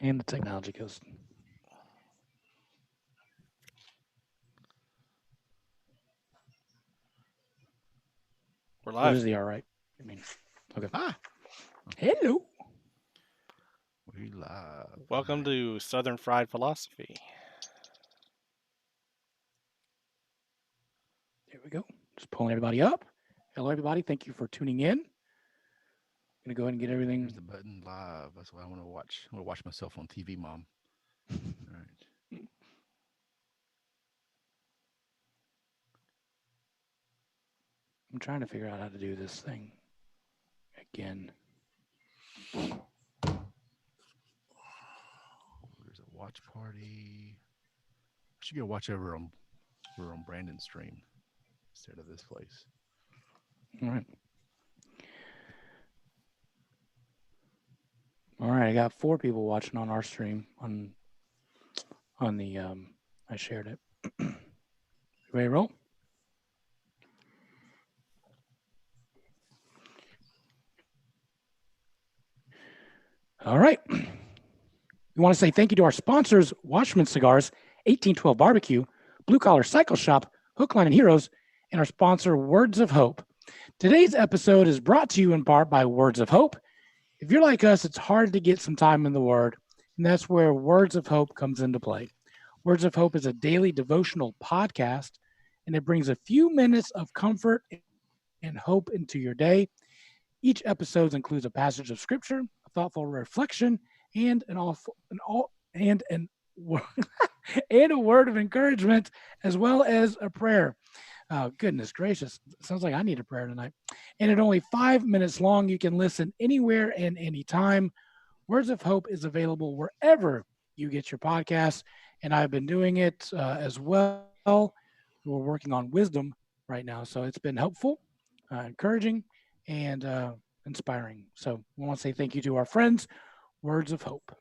And the technology goes. We're What live. is the all right? I mean, okay. Ah, Hello. we live. Welcome to Southern Fried Philosophy. There we go. Just pulling everybody up. Hello, everybody. Thank you for tuning in. Gonna go ahead and get everything. Here's the button live. That's what I want to watch. I want to watch myself on TV, Mom. All right. I'm trying to figure out how to do this thing again. There's a watch party. I should go watch over on Brandon's stream instead of this place. All right. All right. I got 4 people watching on our stream on the I shared it. Ready to roll? All right. We want to say thank you to our sponsors, Watchman Cigars, 1812 Barbecue, Blue Collar Cycle Shop, Hook, Line, and Heroes, and our sponsor, Words of Hope. Today's episode is brought to you in part by Words of Hope. If you're like us, it's hard to get some time in the Word, and that's where Words of Hope comes into play. Words of Hope is a daily devotional podcast, and it brings a few minutes of comfort and hope into your day. Each episode includes a passage of scripture, a thoughtful reflection, and and a word of encouragement, as well as a prayer. Oh, goodness gracious. Sounds like I need a prayer tonight. And at only 5 minutes long, you can listen anywhere and anytime. Words of Hope is available wherever you get your podcasts, and I've been doing it as well. We're working on wisdom right now, so it's been helpful, encouraging, and inspiring. So we want to say thank you to our friends, Words of Hope.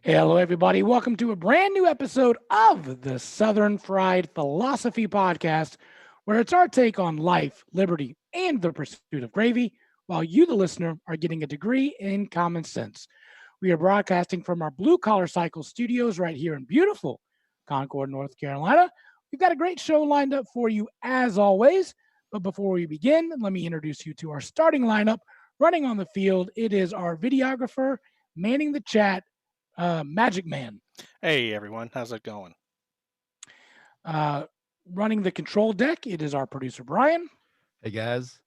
Hello, everybody. Welcome to a brand new episode of the Southern Fried Philosophy Podcast, where it's our take on life, liberty, and the pursuit of gravy, while you, the listener, are getting a degree in common sense. We are broadcasting from our Blue Collar Cycle studios right here in beautiful Concord, North Carolina. We've got a great show lined up for you as always. But before we begin, let me introduce you to our starting lineup. Running on the field, it is our videographer, manning the chat, Magic Man. Hey, everyone. How's it going? Running the control deck, it is our producer, Brian. Hey, guys.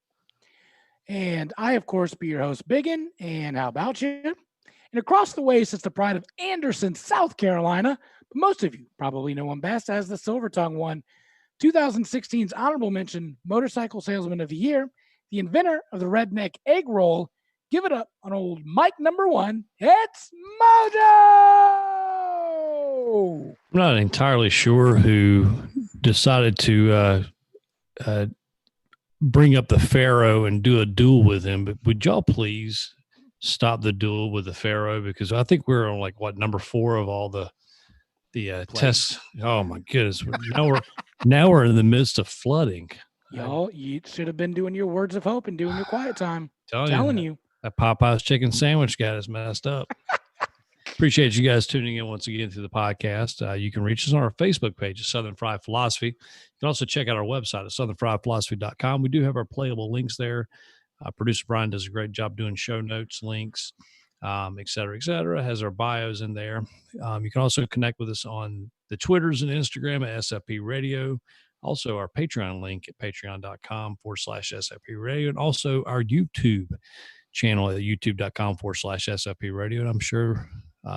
And I, of course, be your host, Biggin. And how about you? And across the way sits the pride of Anderson, South Carolina. But most of you probably know him best as the Silver Tongue won 2016's honorable mention Motorcycle Salesman of the Year, the inventor of the redneck egg roll. Give it up on old Mike number 1. It's Mojo! I'm not entirely sure who decided to bring up the Pharaoh and do a duel with him, but would y'all please stop the duel with the Pharaoh? Because I think we're on number 4 of all the tests. Oh my goodness! Now we're in the midst of flooding. Y'all, you should have been doing your Words of Hope and doing your quiet time. Telling you. That Popeye's chicken sandwich got us messed up. Appreciate you guys tuning in once again to the podcast. You can reach us on our Facebook page at Southern Fried Philosophy. You can also check out our website at southernfriedphilosophy.com. We do have our playable links there. Producer Brian does a great job doing show notes, links, et cetera, has our bios in there. You can also connect with us on the Twitters and Instagram at SFP Radio. Also, our Patreon link at patreon.com/SFP Radio, and also our YouTube channel at youtube.com/SFP Radio. And I'm sure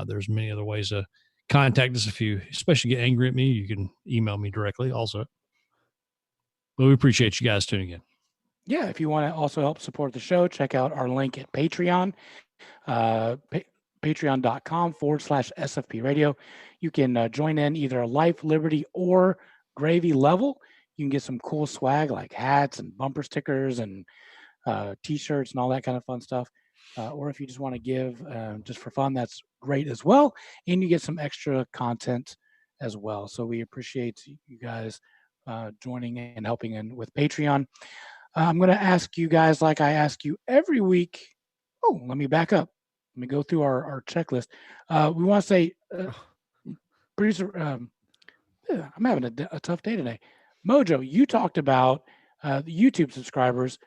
there's many other ways to contact us. If you especially get angry at me, you can email me directly also. But we appreciate you guys tuning in. Yeah, if you want to also help support the show, check out our link at Patreon, patreon.com/SFP Radio. You can join in either a life, liberty, or gravy level. You can get some cool swag like hats and bumper stickers and T-shirts and all that kind of fun stuff. Or if you just want to give just for fun, that's great as well. And you get some extra content as well. So we appreciate you guys joining and helping in with Patreon. I'm going to ask you guys, like I ask you every week. Oh, let me back up. Let me go through our checklist. We want to say, producer, I'm having a tough day today. Mojo, you talked about the YouTube subscribers.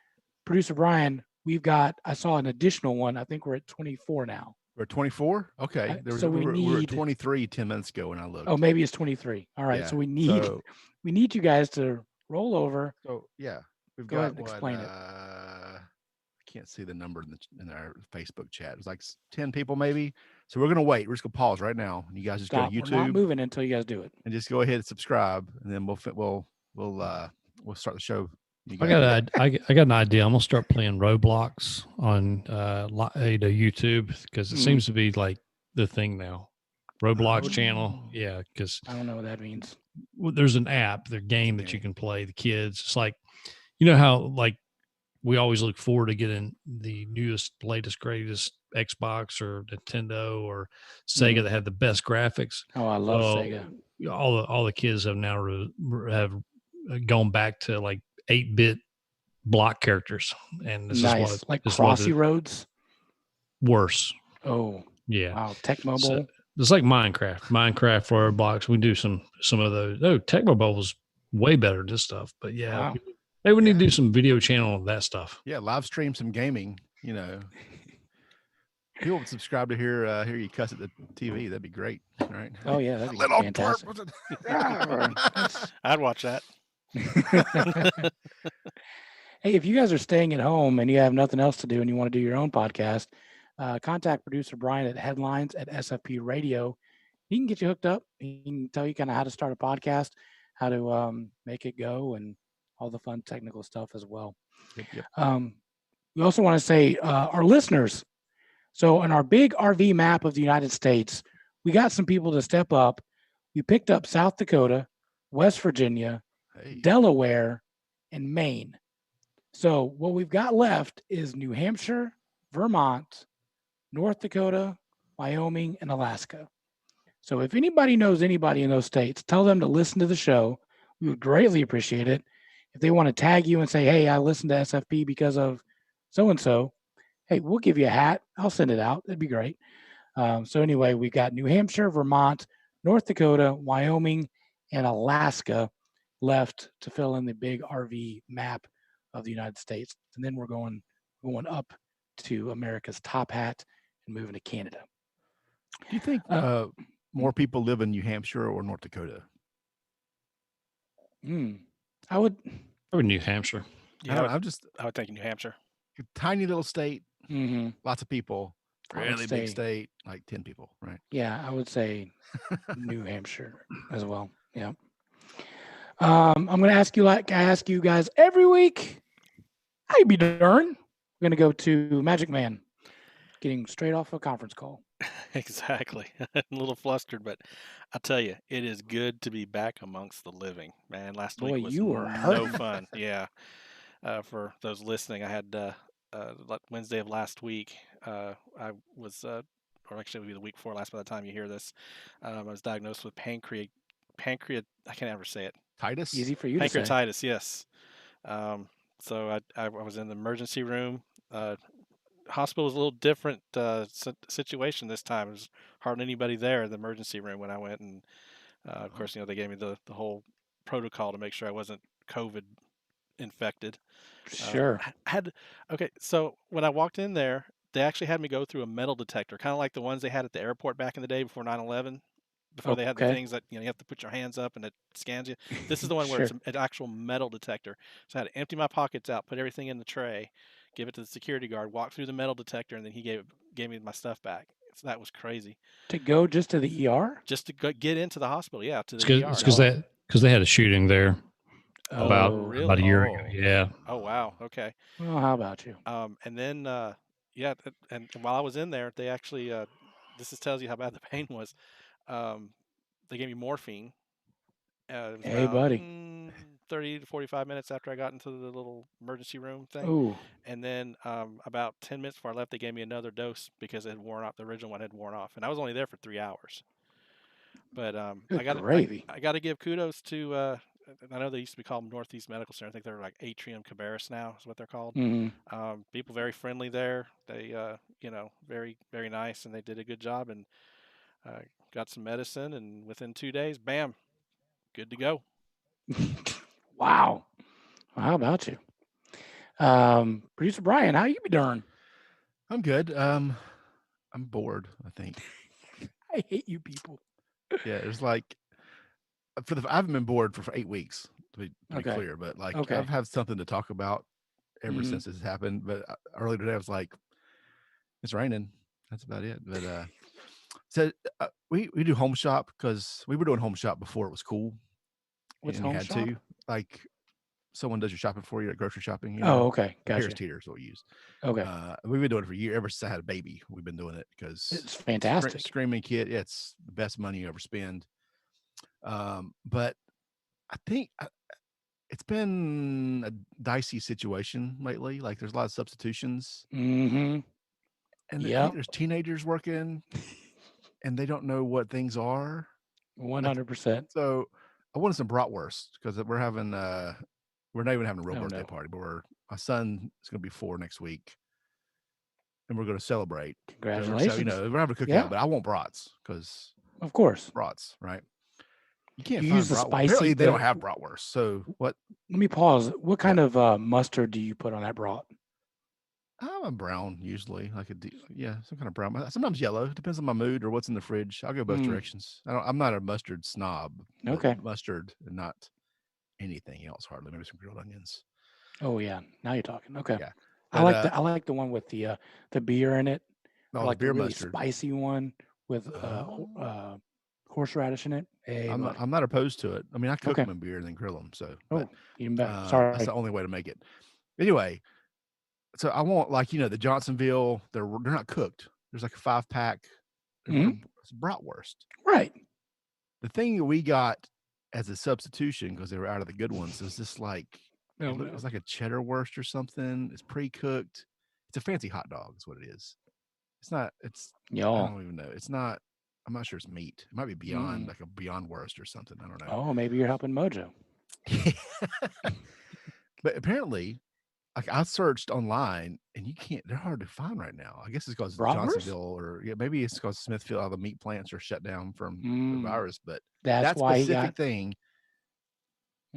Producer Brian, I saw an additional one. I think we're at 24 now. We're 24. Okay, So we were at 23 10 minutes ago when I looked. Oh, maybe it's 23. All right, Yeah, so we need you guys to roll over. So yeah, we've Go got ahead and explain it. I can't see the number in our Facebook chat. It's like 10 people maybe. So we're gonna wait. We're just gonna pause right now. And you guys just Stop. go to YouTube. We're not moving until you guys do it. And just go ahead and subscribe, and then we'll start the show. I got an idea. I'm gonna start playing Roblox on YouTube because it seems to be like the thing now. Roblox channel, yeah. Because I don't know what that means. There's an app, the game that you can play. The kids, it's like, you know how like we always look forward to getting the newest, latest, greatest Xbox or Nintendo or Sega that had the best graphics. Oh, I love Sega. All the kids have now have gone back to like 8-bit block characters, and this nice. is Like Crossy Roads. Worse. Oh, yeah. Wow, Tecmo Bowl. So, it's like Minecraft for our blocks. We do some of those. Oh, Tecmo Bowl was way better than this stuff. But yeah, Wow. Maybe we need to do some video channel of that stuff. Yeah, live stream some gaming. You know, people would subscribe to hear you cuss at the TV. That'd be great, right? Oh yeah, that'd be fantastic. I'd watch that. Hey, if you guys are staying at home and you have nothing else to do and you want to do your own podcast, contact producer Brian at headlines@SFP Radio. He can get you hooked up. He can tell you kind of how to start a podcast, how to make it go, and all the fun technical stuff as well. Yep. We also want to say our listeners. So on our big RV map of the United States, we got some people to step up. We picked up South Dakota, West Virginia, Delaware, and Maine. So what we've got left is New Hampshire, Vermont, North Dakota, Wyoming, and Alaska. So if anybody knows anybody in those states, tell them to listen to the show. We would greatly appreciate it. If they want to tag you and say, hey, I listened to SFP because of so-and-so, hey, we'll give you a hat. I'll send it out. That'd be great. So anyway, we got New Hampshire, Vermont, North Dakota, Wyoming, and Alaska left to fill in the big RV map of the United States. And then we're going up to America's top hat and moving to Canada. Do you think more people live in New Hampshire or North Dakota? I would New Hampshire. Yeah, I would think New Hampshire. Tiny little state, lots of people. Really big state, like 10 people, right? Yeah, I would say New Hampshire as well. Yeah. I'm going to ask you, like I ask you guys every week, how you be darn? We're going to go to Magic Man, getting straight off a conference call. Exactly. I'm a little flustered, but I'll tell you, it is good to be back amongst the living, man. Last week was you were no fun. Yeah. For those listening, I had Wednesday of last week. I was, or actually, it would be the week before last by the time you hear this. I was diagnosed with pancreas. I can't ever say it. Titus? Easy for you to say. Pancreatitis, yes. So I was in the emergency room. Hospital was a little different situation this time. There was hardly anybody there in the emergency room when I went, and of course, they gave me the whole protocol to make sure I wasn't COVID infected. Sure. Okay, so when I walked in there, they actually had me go through a metal detector, kind of like the ones they had at the airport back in the day before 9/11. Before they had the things that you have to put your hands up and it scans you. This is the one where it's an actual metal detector. So I had to empty my pockets out, put everything in the tray, give it to the security guard, walk through the metal detector, and then he gave me my stuff back. So that was crazy. To go just to the ER? Just to get into the hospital, yeah, to the ER. It's because they had a shooting there about a year ago. Yeah. Oh wow. Okay. Well, how about you? And then and while I was in there, they actually this tells you how bad the pain was. They gave me morphine. Hey, buddy. 30 to 45 minutes after I got into the little emergency room thing. Ooh. And then about 10 minutes before I left, they gave me another dose because it had worn off. The original one had worn off, and I was only there for 3 hours. But I got to give kudos to. I know they used to be called Northeast Medical Center. I think they're like Atrium Cabarrus now is what they're called. Mm-hmm. People very friendly there. They, very, very nice, and they did a good job. And got some medicine, and within 2 days, bam, good to go. Wow. How about you? Producer Brian, how you be doing? I'm good. I'm bored, I think. I hate you people. Yeah, it's like I haven't been bored for 8 weeks, to be clear, but like I've had something to talk about ever since this happened. But earlier today I was like, it's raining. That's about it. But so we do home shop because we were doing home shop before it was cool. What's and home you had shop? to, like, someone does your shopping for you at grocery shopping. Okay, gotcha. Harris Teeter is what we use. Okay. We've been doing it for years. Ever since I had a baby, we've been doing it because it's fantastic. Screaming kid, it's the best money you ever spend. But I think it's been a dicey situation lately. Like there's a lot of substitutions. Mm-hmm. And I think there's teenagers working and they don't know what things are. 100%. So I wanted some bratwurst because we're having we're not even having a real birthday party, but my son is going to be 4 next week, and we're going to celebrate. Congratulations! So, we're having a cookout, but I want brats because, of course, brats, right? You can't use the spicy. Apparently, they don't have bratwurst. So what? Let me pause. What kind of mustard do you put on that brat? I'm a brown usually, like some kind of brown. Sometimes yellow. Depends on my mood or what's in the fridge. I'll go both directions. I'm not a mustard snob. Okay. Mustard and not anything else hardly. Maybe some grilled onions. Oh yeah, now you're talking. Okay. Yeah. But, I like the one with the beer in it. Oh, like the beer really mustard. Spicy one with horseradish in it. Hey, I'm not opposed to it. I mean, I cook them in beer and then grill them. So even better. Sorry, that's the only way to make it. Anyway, so I want the Johnsonville. They're not cooked. There's like a 5-pack. It's bratwurst. Right. The thing that we got as a substitution because they were out of the good ones is just like it was like a cheddar wurst or something. It's pre-cooked. It's a fancy hot dog is what it is. It's not. It's I don't even know. It's not. I'm not sure it's meat. It might be beyond like a Beyond Wurst or something. I don't know. Oh, maybe you're helping Mojo. But apparently, like I searched online and you can't. They're hard to find right now. I guess it's because Johnsonville or maybe it's because Smithfield, all the meat plants are shut down from the virus. But that specific thing,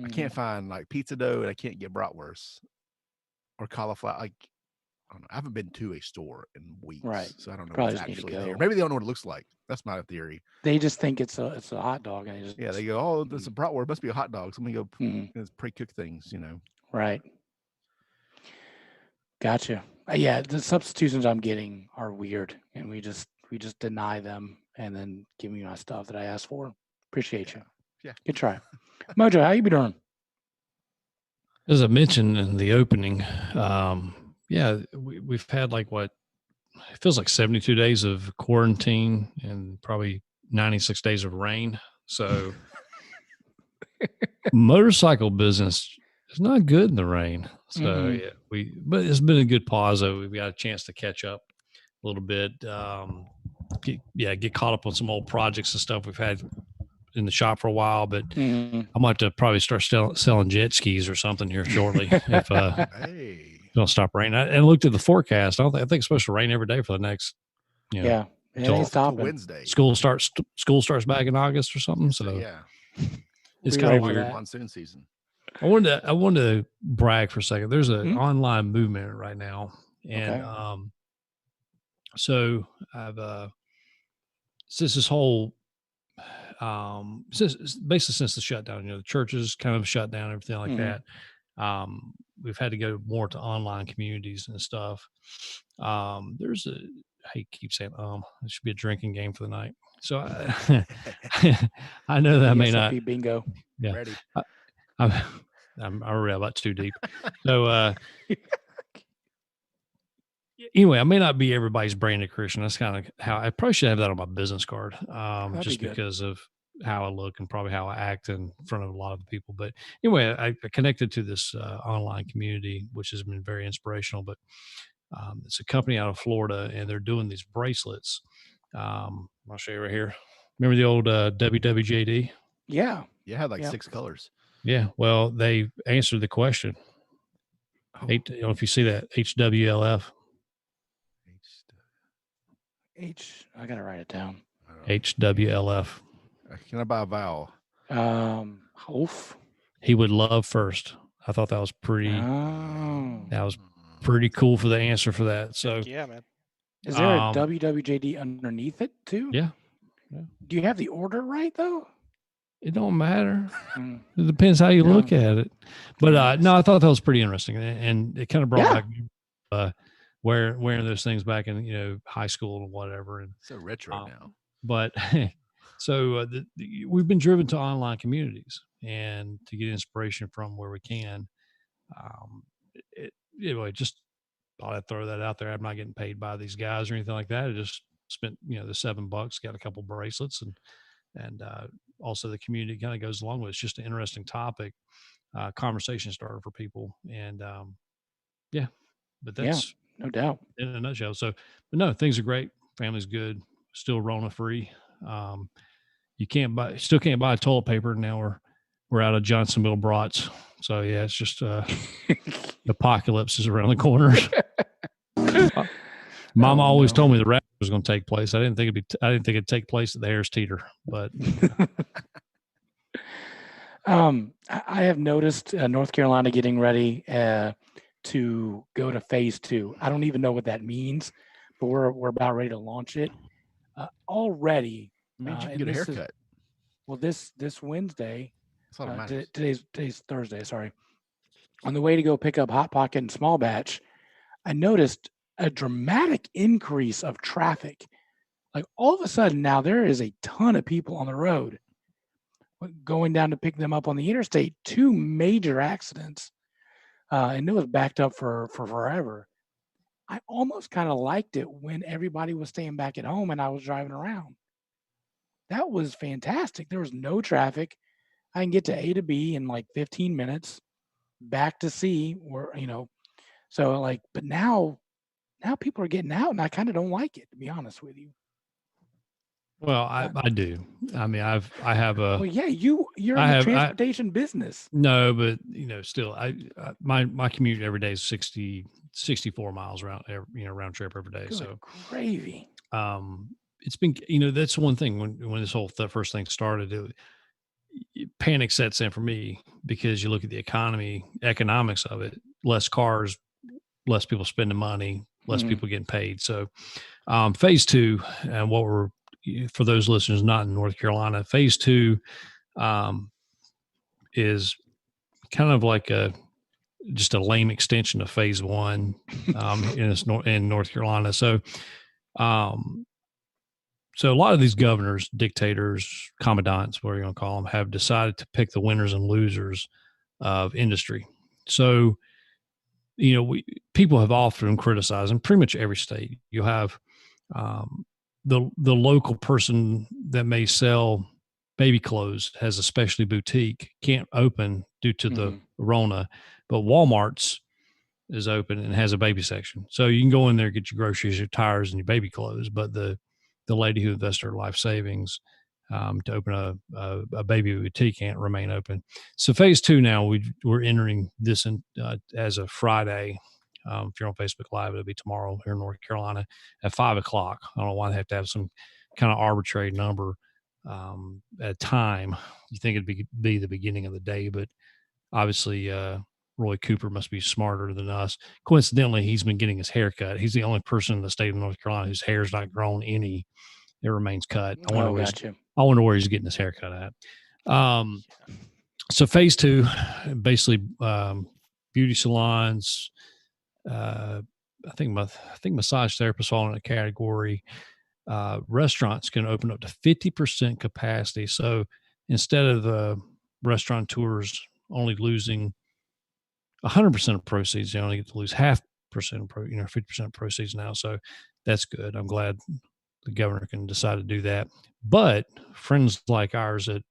I can't find like pizza dough, and I can't get bratwurst or cauliflower. Like I don't know. I haven't been to a store in weeks, right? So I don't know Probably what's actually there. Maybe they don't know what it looks like. That's my theory. They just think it's a hot dog, and they go, oh, it's a bratwurst. It must be a hot dog. So let me go. It's pre-cooked things, Right. Gotcha. Yeah, the substitutions I'm getting are weird, and we just deny them and then give me my stuff that I asked for. Appreciate you. Yeah. Good try. Mojo, how you be doing? As I mentioned in the opening, we've had like it feels like 72 days of quarantine and probably 96 days of rain. So motorcycle business is not good in the rain. So but it's been a good pause. We've got a chance to catch up a little bit. Get caught up on some old projects and stuff we've had in the shop for a while, but I might have to probably start selling jet skis or something here shortly if don't stop raining. And looked at the forecast. I think it's supposed to rain every day for the next, until Wednesday. School starts back in August or something. So it's kind of weird. Monsoon season. I wanted to brag for a second. There's an online movement right now, and so I've since this whole since the shutdown, the churches kind of shut down, everything like that. We've had to go more to online communities and stuff. I keep saying it should be a drinking game for the night. So I know that I may not bingo. Yeah, ready. I'm already about too deep. So anyway, I may not be everybody's branded Christian. That's kind of how I probably should have that on my business card. Just because of how I look and probably how I act in front of a lot of people. But anyway, I connected to this online community, which has been very inspirational. But it's a company out of Florida, and they're doing these bracelets. I'll show you right here. Remember the old WWJD? Yeah. Yeah, it had like 6 colors. Yeah. Well, they answered the question. I don't know if you see that, HWLF. I got to write it down. HWLF. Can I buy a vowel? Oof. He would love first. I thought that was pretty. Oh. That was pretty cool for the answer for that. So yeah, man. Is there a WWJD underneath it too? Yeah. Do you have the order right though? It don't matter. It depends how you look at it. But no, I thought that was pretty interesting, and it kind of brought back wearing those things back in high school and whatever. And so retro now. But so we've been driven to online communities and to get inspiration from where we can. Anyway, just thought I'd throw that out there. I'm not getting paid by these guys or anything like that. I just spent the $7, got a couple bracelets, and also the community kind of goes along with it. It's just an interesting topic, conversation starter for people. And but that's no doubt in a nutshell. So, but no, things are great. Family's good. Still Rona free. You still can't buy toilet paper. Now we're out of Johnsonville brats. So yeah, it's just the apocalypse is around the corner. Mama always told me the rapture was going to take place. I didn't think it'd take place at the Harris Teeter, but I have noticed North Carolina getting ready to go to phase 2. I don't even know what that means, but we're about ready to launch it already. Means you can get a haircut. This Wednesday. Today's Thursday. Sorry. On the way to go pick up Hot Pocket and Small Batch, I noticed a dramatic increase of traffic. Like all of a sudden now there is a ton of people on the road going down to pick them up on the interstate. 2 major accidents. And it was backed up for forever. I almost kind of liked it when everybody was staying back at home and I was driving around. That was fantastic. There was no traffic. I can get to A to B in like 15 minutes, back to C, or so like. But now people are getting out, and I kind of don't like it, to be honest with you. Well, I do. I mean, I have a. Well, yeah, you're in the transportation business. No, but still, my commute every day is 64 miles round trip every day. Good so gravy. It's been that's one thing when this whole first thing started, panic sets in for me because you look at the economics of it, less cars, less people spending money, less people getting paid. So phase 2, and for those listeners not in North Carolina, phase 2 is kind of like just a lame extension of phase 1 in North Carolina. So so a lot of these governors, dictators, commandants, whatever you're going to call them, have decided to pick the winners and losers of industry. So, people have often criticized in pretty much every state. You'll have the local person that may sell baby clothes, has a specialty boutique, can't open due to the Rona, but Walmart's is open and has a baby section. So you can go in there, get your groceries, your tires, and your baby clothes. But the lady who invested her life savings to open a baby boutique can't remain open. So phase 2 now, we're entering this as of Friday. If you're on Facebook Live, it'll be tomorrow here in North Carolina at 5:00. I don't know why they have to have some kind of arbitrary number at time. You think it'd be the beginning of the day, but obviously Roy Cooper must be smarter than us. Coincidentally, he's been getting his hair cut. He's the only person in the state of North Carolina whose hair's not grown any. It remains cut. I wonder where he's getting his hair cut at. So phase 2, basically beauty salons. I think massage therapists fall in a category. Restaurants can open up to 50% capacity. So instead of the restaurateurs only losing 100% of proceeds, they only get to lose 50% of 50% of proceeds now. So that's good. I'm glad the governor can decide to do that. But friends like ours at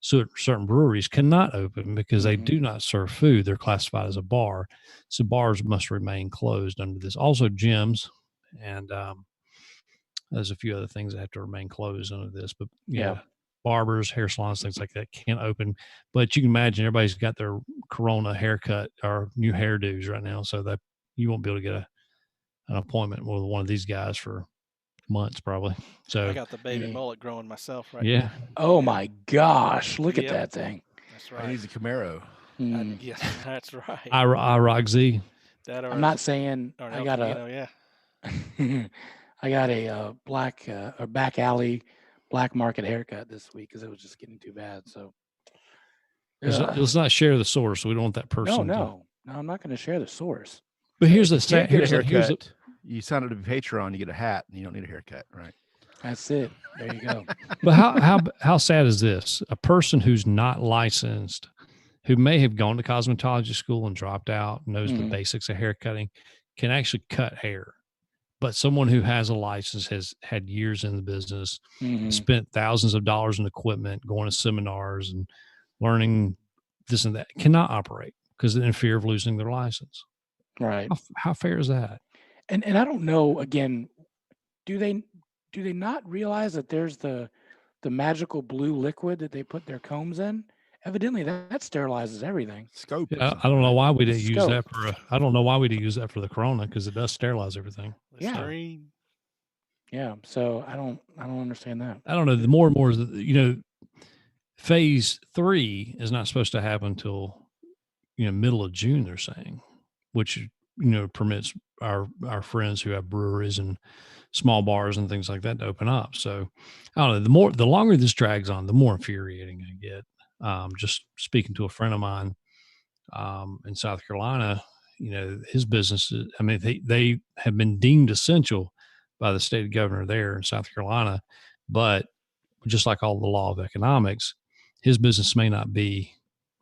certain breweries cannot open because they do not serve food. They're classified as a bar. So bars must remain closed under this. Also gyms, and there's a few other things that have to remain closed under this. But you know, barbers, hair salons, things like that can't open. But you can imagine everybody's got their Corona haircut or new hairdos right now, so that you won't be able to get an appointment with one of these guys for months probably. So I got the baby mullet growing myself right yeah. now. Oh my gosh, look at that thing. That's right. He's a Camaro. Yes, that's right. I Rock Z. I'm not saying I got I got a black or back alley black market haircut this week because it was just getting too bad. So let's not share the source. We don't want that person. No, I'm not going to share the source. But here's the haircut. You sign up to be Patreon, you get a hat, and you don't need a haircut, right? That's it. There you go. But how sad is this? A person who's not licensed, who may have gone to cosmetology school and dropped out, knows the basics of haircutting, can actually cut hair. But someone who has a license, has had years in the business, spent thousands of dollars in equipment, going to seminars and learning this and that, cannot operate because in fear of losing their license. Right. How fair is that? And I don't know, again, do they not realize that there's the magical blue liquid that they put their combs in? Evidently that sterilizes everything. Scope. Yeah, I don't know why we didn't use that for I don't know why we didn't use that for the Corona, because it does sterilize everything. Yeah. So I don't understand that. I don't know. The more and more, phase 3 is not supposed to happen until middle of June, they're saying, which permits our friends who have breweries and small bars and things like that to open up. So I don't know, the longer this drags on, the more infuriating I get. Just speaking to a friend of mine in South Carolina, his businesses, I mean, they have been deemed essential by the state governor there in South Carolina, but just like all the law of economics, his business may not be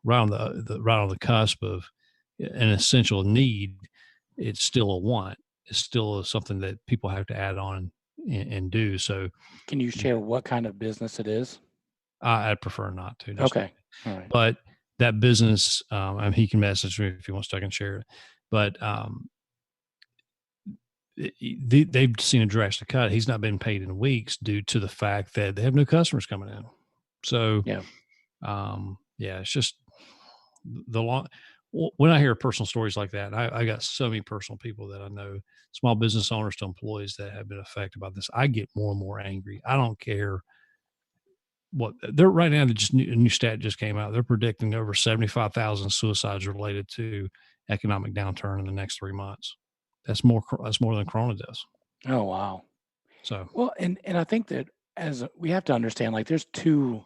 right on the cusp of an essential need. It's still a want. It's still something that people have to add on and do. So can you share what kind of business it is? I'd prefer not to. Okay. All right. But that business, he can message me if he wants to, I can share it. But they've seen a drastic cut. He's not been paid in weeks due to the fact that they have new customers coming in. So it's just when I hear personal stories like that, I got so many personal people that I know, small business owners to employees that have been affected by this. I get more and more angry. I don't care what they're right now. A new stat just came out. They're predicting over 75,000 suicides related to economic downturn in the next 3 months. That's more than Corona does. Oh, wow. So, well, and I think that we have to understand, like, there's two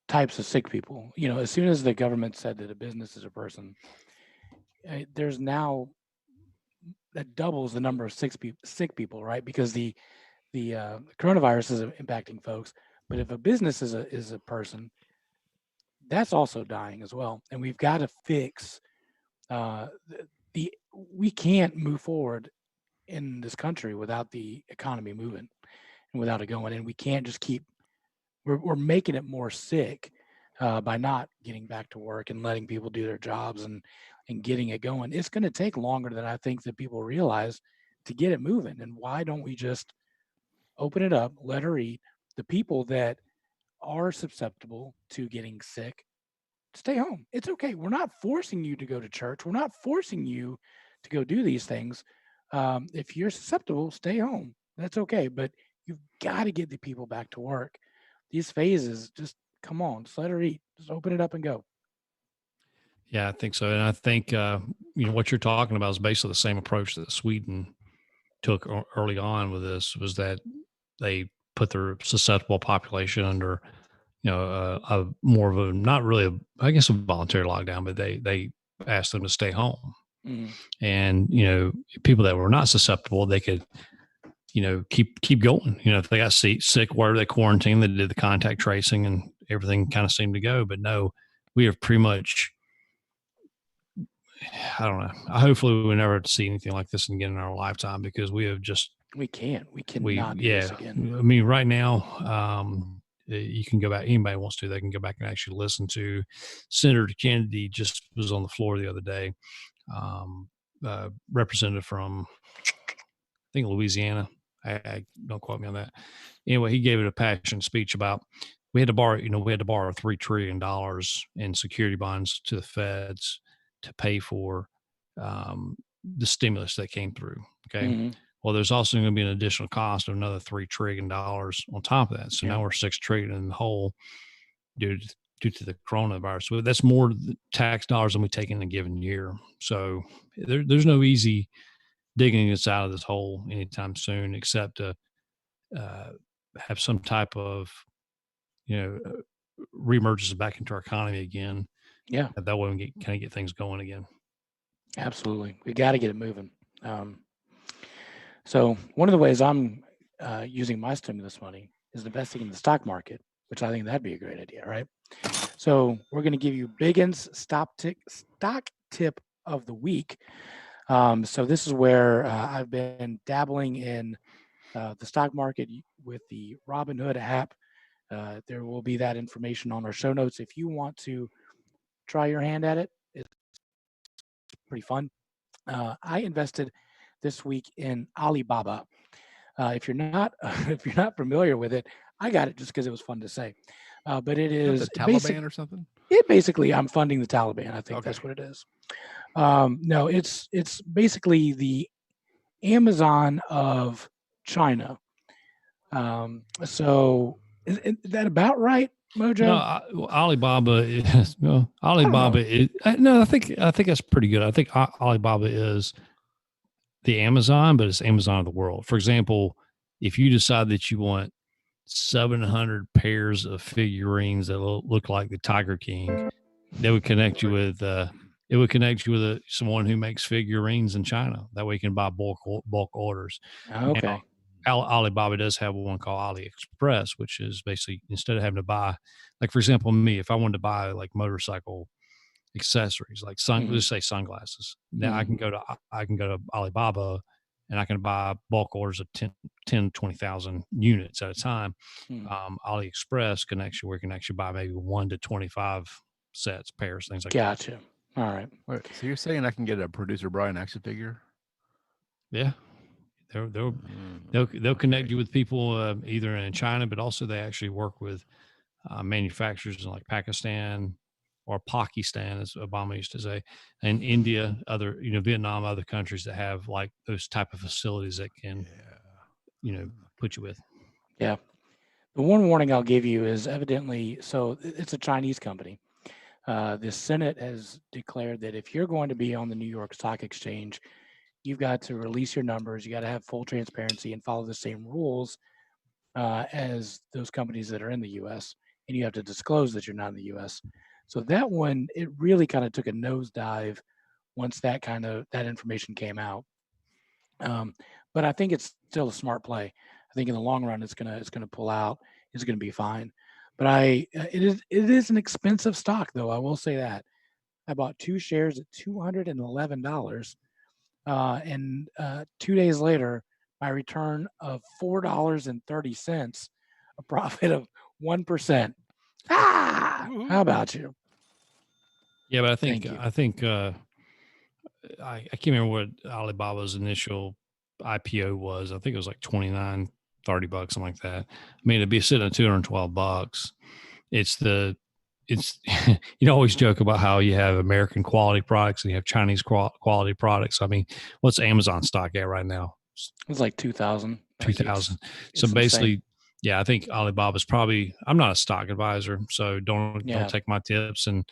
types of sick people. As soon as the government said that a business is a person, there's now that doubles the number of sick people, right? Because the coronavirus is impacting folks, but if a business is a person, that's also dying as well. And we've got to fix we can't move forward in this country without the economy moving and without it going. And we can't just we're making it more sick by not getting back to work and letting people do their jobs and getting it going. It's going to take longer than I think that people realize to get it moving. And why don't we just open it up, let her eat? The people that are susceptible to getting sick, stay home. It's okay. We're not forcing you to go to church. We're not forcing you to go do these things. If you're susceptible, stay home. That's okay. But you've got to get the people back to work. These phases, just come on, just let her eat. Just open it up and go. Yeah, I think so. And I think, what you're talking about is basically the same approach that Sweden took early on with this, was that they put their susceptible population under, a more of a, not really a voluntary lockdown, but they asked them to stay home. Mm-hmm. And, people that were not susceptible, they could, keep going. If they got sick, where they quarantined, they did the contact tracing and everything kind of seemed to go. But no, we have pretty much, I don't know. Hopefully we never see anything like this again in our lifetime, because we have just We can't. We cannot do this again. I mean, right now, you can go back. Anybody wants to, they can go back and actually listen to Senator Kennedy. Just was on the floor the other day. Representative from, I think, Louisiana. I don't quote me on that. Anyway, he gave it a passionate speech about we had to borrow $3 trillion in security bonds to the feds to pay for the stimulus that came through. Okay. Mm-hmm. Well, there's also going to be an additional cost of another $3 trillion on top of that. So now we're $6 trillion in the hole due to the coronavirus. So that's more tax dollars than we take in a given year. So there's no easy digging us out of this hole anytime soon, except to have some type of, reemergence back into our economy again. Yeah. That way we can get things going again. Absolutely. We got to get it moving. So one of the ways I'm using my stimulus money is investing in the stock market, which I think that'd be a great idea, right? So we're going to give you Biggin's stock tip of the week. So this is where I've been dabbling in the stock market with the Robinhood app. There will be that information on our show notes. If you want to try your hand at it, it's pretty fun. I invested this week in Alibaba. If you're not familiar with it, I got it just because it was fun to say. But it is the Taliban or something. It basically, I'm funding the Taliban. I think that's what it is. No, it's basically the Amazon of China. So is that about right, Mojo? No, Alibaba is Alibaba is no. I think that's pretty good. I think Alibaba is the Amazon, but it's Amazon of the world. For example, if you decide that you want 700 pairs of figurines that look like the Tiger King, they would connect you with someone who makes figurines in China. That way you can buy bulk orders. Okay. Now, Alibaba does have one called AliExpress, which is basically, instead of having to buy, like, for example, me, if I wanted to buy like motorcycle accessories, like let's say sunglasses, now I can go to Alibaba and I can buy bulk orders of 10 20,000 units at a time. AliExpress connects you where you can actually buy maybe 1 to 25 sets, pairs, things like that. Gotcha. All right. Wait, so you're saying I can get a Producer Brian action figure? Yeah. They'll connect you with people either in China, but also they actually work with manufacturers in like Pakistan or Pakistan, as Obama used to say, and India, Vietnam, other countries that have like those type of facilities that can, put you with. Yeah. The one warning I'll give you is evidently, so it's a Chinese company. The Senate has declared that if you're going to be on the New York Stock Exchange, you've got to release your numbers. You got to have full transparency and follow the same rules as those companies that are in the U.S. And you have to disclose that you're not in the U.S. So that one, it really kind of took a nosedive once that information came out. But I think it's still a smart play. I think in the long run, it's gonna pull out. It's gonna be fine. But it is an expensive stock, though. I will say that. I bought 2 shares at $211. And 2 days later, my return of $4.30, a profit of 1%. How about you? Yeah, but I think I can't remember what Alibaba's initial IPO was. I think it was like $29, $30, something like that. I mean, it'd be sitting at $212. It's you always joke about how you have American quality products and you have Chinese quality products. I mean, what's Amazon stock at right now? It's like 2,000. 2,000. So basically, insane. Yeah, I think Alibaba's probably. I'm not a stock advisor, so don't take my tips and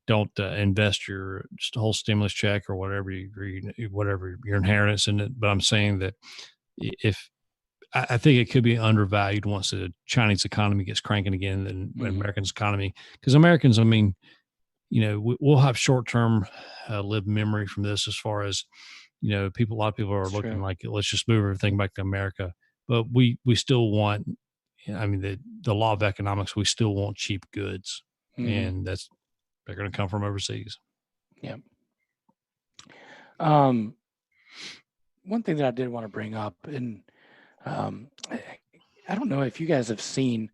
don't invest your whole stimulus check or whatever your inheritance in it. But I'm saying that if I think it could be undervalued once the Chinese economy gets cranking again than Americans' economy. Because Americans, I mean, we'll have short-term lived memory from this as far as, a lot of people are That's looking true. like, let's just move everything back to America. But we still want, I mean, the law of economics, we still want cheap goods. And they're going to come from overseas. Yeah. one thing that I did want to bring up, and I don't know if you guys have seen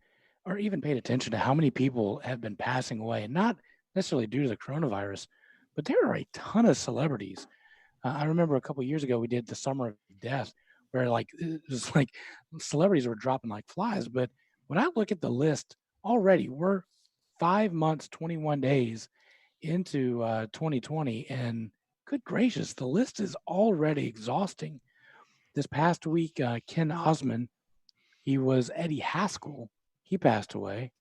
or even paid attention to how many people have been passing away, and not necessarily due to the coronavirus, but there are a ton of celebrities. I remember a couple of years ago we did the Summer of Death, where like it was like celebrities were dropping like flies. But when I look at the list already, we're 5 months, 21 days into 2020, and good gracious, the list is already exhausting. This past week, Ken Osmond, he was Eddie Haskell. He passed away.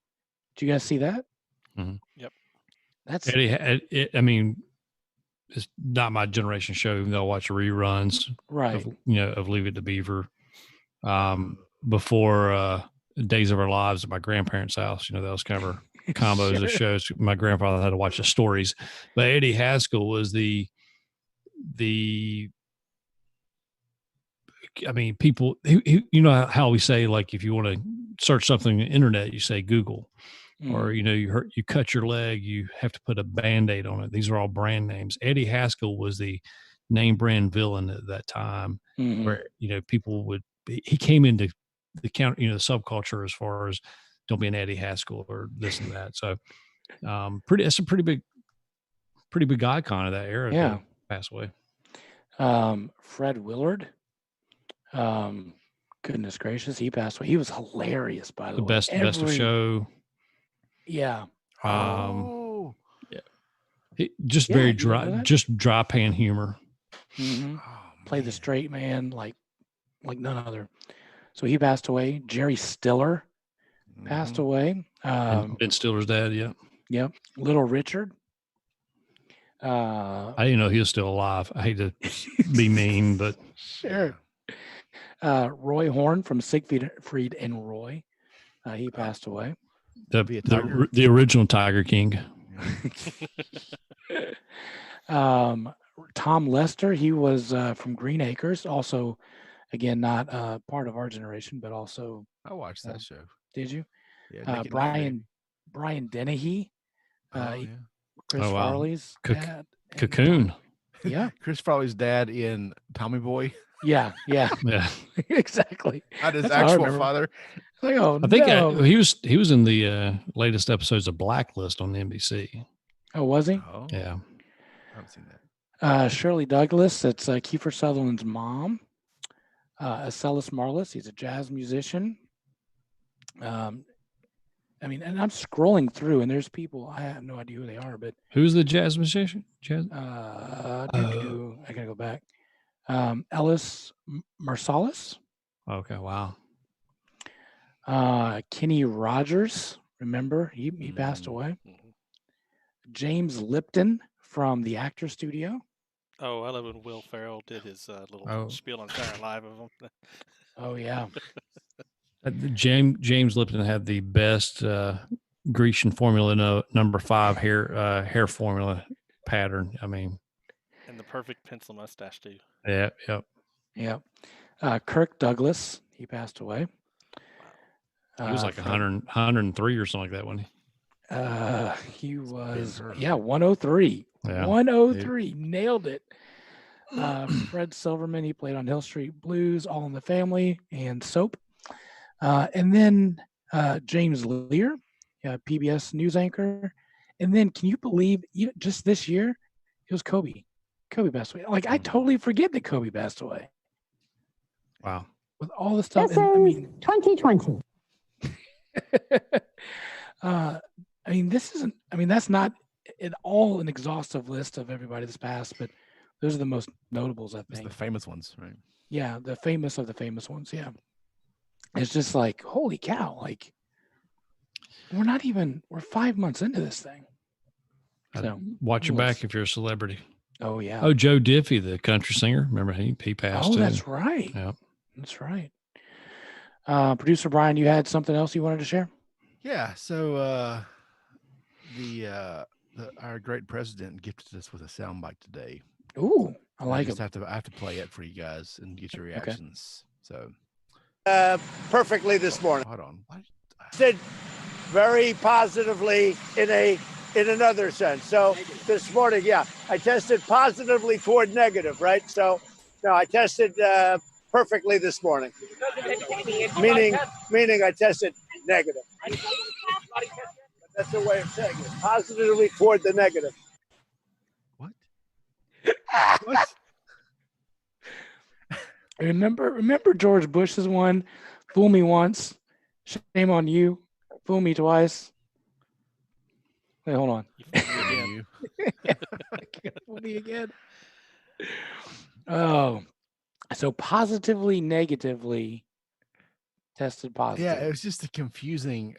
Did you guys see that? Mm-hmm. Yep. That's Eddie. I mean, it's not my generation show, even though I watch reruns. right. Of Leave It to Beaver. Before Days of Our Lives at my grandparents' house, that was kind of combos of shows. My grandfather had to watch the stories, but Eddie Haskell was the I mean, people, how we say, like, if you want to search something on the internet, you say Google, or, you cut your leg, you have to put a Band-Aid on it. These are all brand names. Eddie Haskell was the name brand villain at that time, where, people he came into the the subculture as far as don't be an Eddie Haskell or this and that. So, that's a pretty big icon of that era. Yeah. Pass away. Fred Willard. Goodness gracious, he passed away. He was hilarious, by the way. Best of show. Yeah. Oh. Yeah. Just very dry, just dry pan humor. Mm-hmm. Play the straight man like none other. So he passed away. Jerry Stiller passed away. Ben Stiller's dad. Yeah. Yep. Little Richard. I didn't know he was still alive. I hate to be mean, but sure. Roy Horn from Siegfried and Roy. He passed away. The original Tiger King. Tom Lester, he was from Green Acres. Also, again, not part of our generation, but also I watched that show. Did you? Yeah. Brian Dennehy. Chris wow. Farley's dad. Cocoon. Yeah. Chris Farley's dad in Tommy Boy. Yeah. Exactly. Not his actual father. Like, oh, I think he was in the latest episodes of Blacklist on NBC. Oh, was he? Oh, yeah. I haven't seen that. Shirley Douglas, it's Kiefer Sutherland's mom. Acellus Marlis, he's a jazz musician. And I'm scrolling through, and there's people, I have no idea who they are, but who's the jazz musician? I gotta go back. Ellis Marsalis. Okay, wow. Kenny Rogers, remember he passed away. James Lipton from the Actor Studio. Oh, I love when Will Ferrell did his little spiel on Saturday Night Live of him. Oh yeah. James Lipton had the best Grecian formula number 5 hair formula pattern. I mean, and the perfect pencil mustache too. Yeah. Kirk Douglas, he passed away. He was like 103 or something like that, wasn't he? He was 103. Yeah. 103, nailed it. Fred Silverman, he played on Hill Street Blues, All in the Family, and Soap. And then James Lear, PBS news anchor. And then, can you believe, just this year, it was Kobe. Kobe passed away. Like, I totally forget that Kobe passed away. Wow. With all the stuff. This is 2020. That's not at all an exhaustive list of everybody that's passed, but those are the most notables, I think. It's the famous ones, right? Yeah, the famous of the famous ones, yeah. It's just like, holy cow, like we're 5 months into this thing. So watch your back if you're a celebrity. Oh yeah. Oh, Joe Diffie, the country singer. Remember he passed. Oh, that's right. Yeah. That's right. Producer Brian, you had something else you wanted to share? Yeah. So our great president gifted us with a soundbite today. Ooh, I like it. I have to play it for you guys and get your reactions. Okay. So perfectly this morning. Hold on. What? Said very positively in another sense. So this morning, I tested positively toward negative, right? So No, I tested perfectly this morning. Meaning I tested negative. That's a way of saying it. Positively toward the negative. What? What? Remember George Bush's one? Fool me once, shame on you. Fool me twice. Wait, hold on. You Fool me again. Oh, so positively, negatively tested positive. Yeah, it was just a confusing.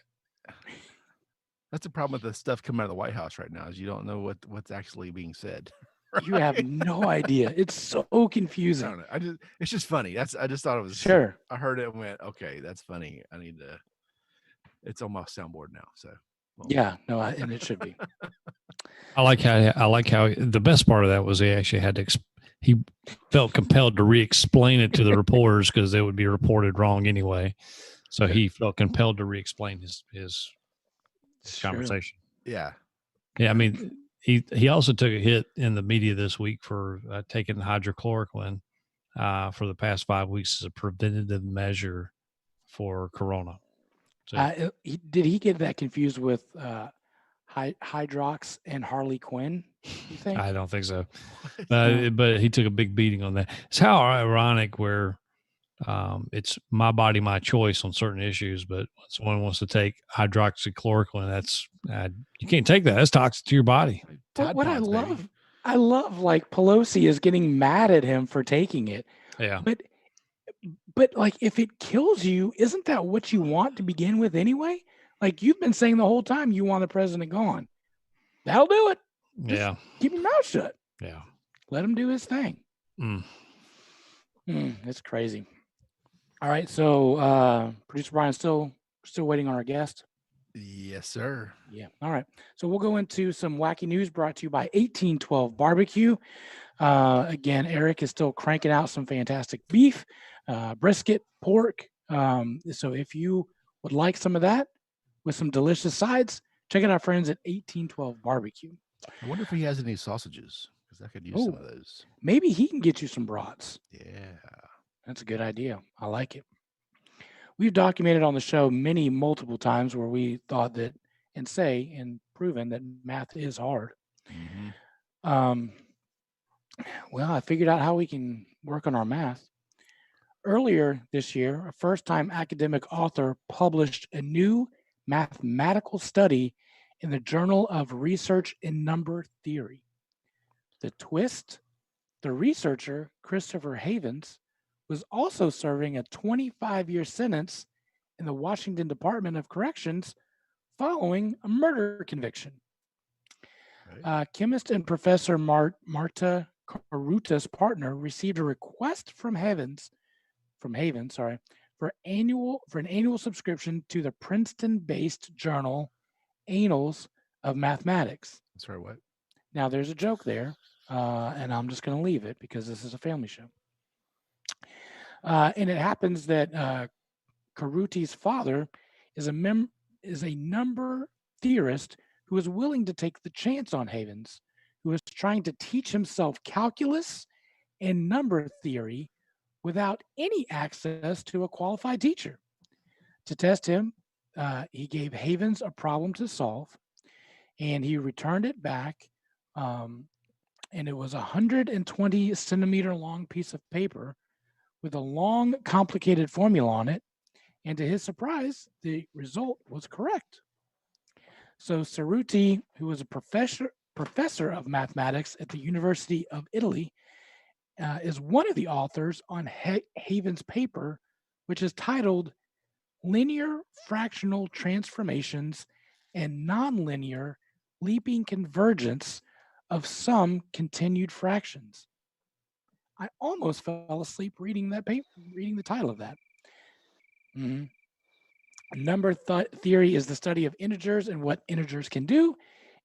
That's the problem with the stuff coming out of the White House right now is you don't know what's actually being said. Right? You have no idea. It's so confusing. I don't know. It's just funny. I just thought it was sure. I heard it and went, okay, that's funny. I need to. It's on my soundboard now. So. Well. Yeah, no, and it should be. I like how the best part of that was he actually had to. He felt compelled to re-explain it to the reporters because they would be reported wrong anyway. So he felt compelled to re-explain his conversation. Yeah. Yeah. I mean, he also took a hit in the media this week for taking hydrochloroquine for the past 5 weeks as a preventative measure for Corona. So, did he get that confused with Hydrox and Harley Quinn? You think? I don't think so. But he took a big beating on that. It's how ironic where it's my body, my choice on certain issues. But when someone wants to take hydroxychloroquine, that's you can't take that. That's toxic to your body. But what I love like Pelosi is getting mad at him for taking it. Yeah. But like if it kills you, isn't that what you want to begin with anyway? Like you've been saying the whole time you want the president gone. That'll do it. Just keep your mouth shut. Yeah. Let him do his thing. It's crazy. All right. So producer Brian still waiting on our guest. Yes, sir. Yeah. All right. So we'll go into some wacky news brought to you by 1812 Barbecue. Again, Eric is still cranking out some fantastic beef, brisket, pork. So if you would like some of that with some delicious sides, check out our friends at 1812 Barbecue. I wonder if he has any sausages because I could use some of those. Maybe he can get you some brats. Yeah. That's a good idea. I like it. We've documented on the show multiple times where we thought that and proven that math is hard. Mm-hmm. Well, I figured out how we can work on our math. Earlier this year, a first-time academic author published a new mathematical study in the Journal of Research in Number Theory. The twist, the researcher, Christopher Havens, was also serving a 25-year sentence in the Washington Department of Corrections following a murder conviction. Right. Chemist and Professor Marta Caruta's partner received a request from Havens, for an annual subscription to the Princeton-based journal Annals of Mathematics. Sorry, what? Now there's a joke there, and I'm just going to leave it because this is a family show. And it happens that Caruti's father is a number theorist who is willing to take the chance on Havens, who is trying to teach himself calculus and number theory without any access to a qualified teacher. To test him, he gave Havens a problem to solve, and he returned it back, and it was a 120 centimeter long piece of paper with a long, complicated formula on it, and to his surprise, the result was correct. So Ceruti, who was a professor of mathematics at the University of Italy, is one of the authors on Havens' paper, which is titled Linear Fractional Transformations and Nonlinear Leaping Convergence of Some Continued Fractions. I almost fell asleep reading that paper, reading the title of that. Mm-hmm. Number theory is the study of integers and what integers can do.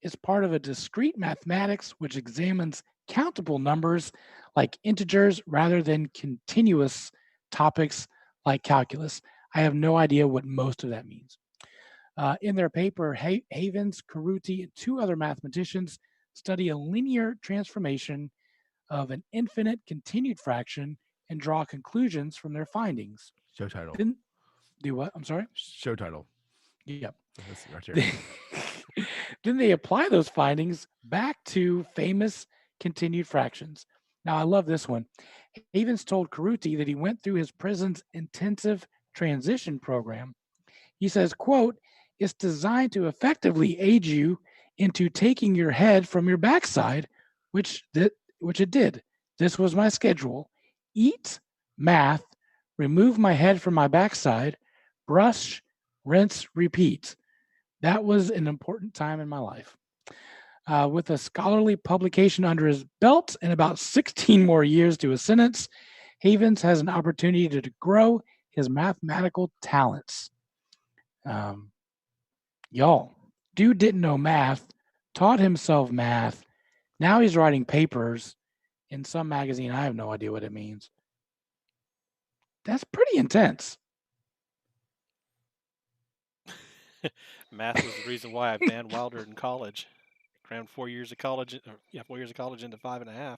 It's part of a discrete mathematics which examines countable numbers like integers rather than continuous topics like calculus. I have no idea what most of that means. In their paper, Havens, Caruti, and two other mathematicians study a linear transformation of an infinite continued fraction and draw conclusions from their findings. Show title. Then, do what? I'm sorry? Show title. Yep. That's right there. Then they apply those findings back to famous continued fractions. Now, I love this one. Havens told Caruti that he went through his prison's intensive transition program. He says, quote, "It's designed to effectively aid you into taking your head from your backside," which it did. This was my schedule. Eat, math, remove my head from my backside, brush, rinse, repeat. That was an important time in my life. With a scholarly publication under his belt and about 16 more years to his sentence, Havens has an opportunity to grow his mathematical talents. Y'all, dude didn't know math, taught himself math. Now he's writing papers in some magazine. I have no idea what it means. That's pretty intense. Math was the reason why I banned Wilder in college. Crammed 4 years of college, 4 years of college into 5.5.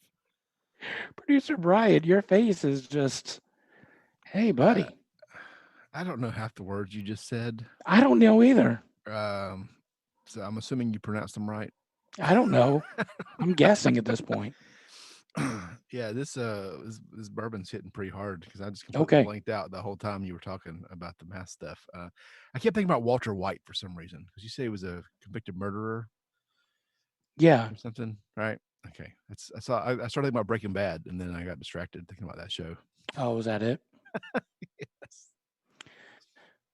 Producer Brian, your face is just, hey, buddy. I don't know half the words you just said. I don't know either. So I'm assuming you pronounced them right. I don't know. I'm guessing at this point. Yeah, this bourbon's hitting pretty hard because I just completely blanked out the whole time you were talking about the math stuff. I kept thinking about Walter White for some reason because you say he was a convicted murderer. Yeah. Or something, right? Okay. I started thinking about Breaking Bad, and then I got distracted thinking about that show. Oh, was that it? Yes.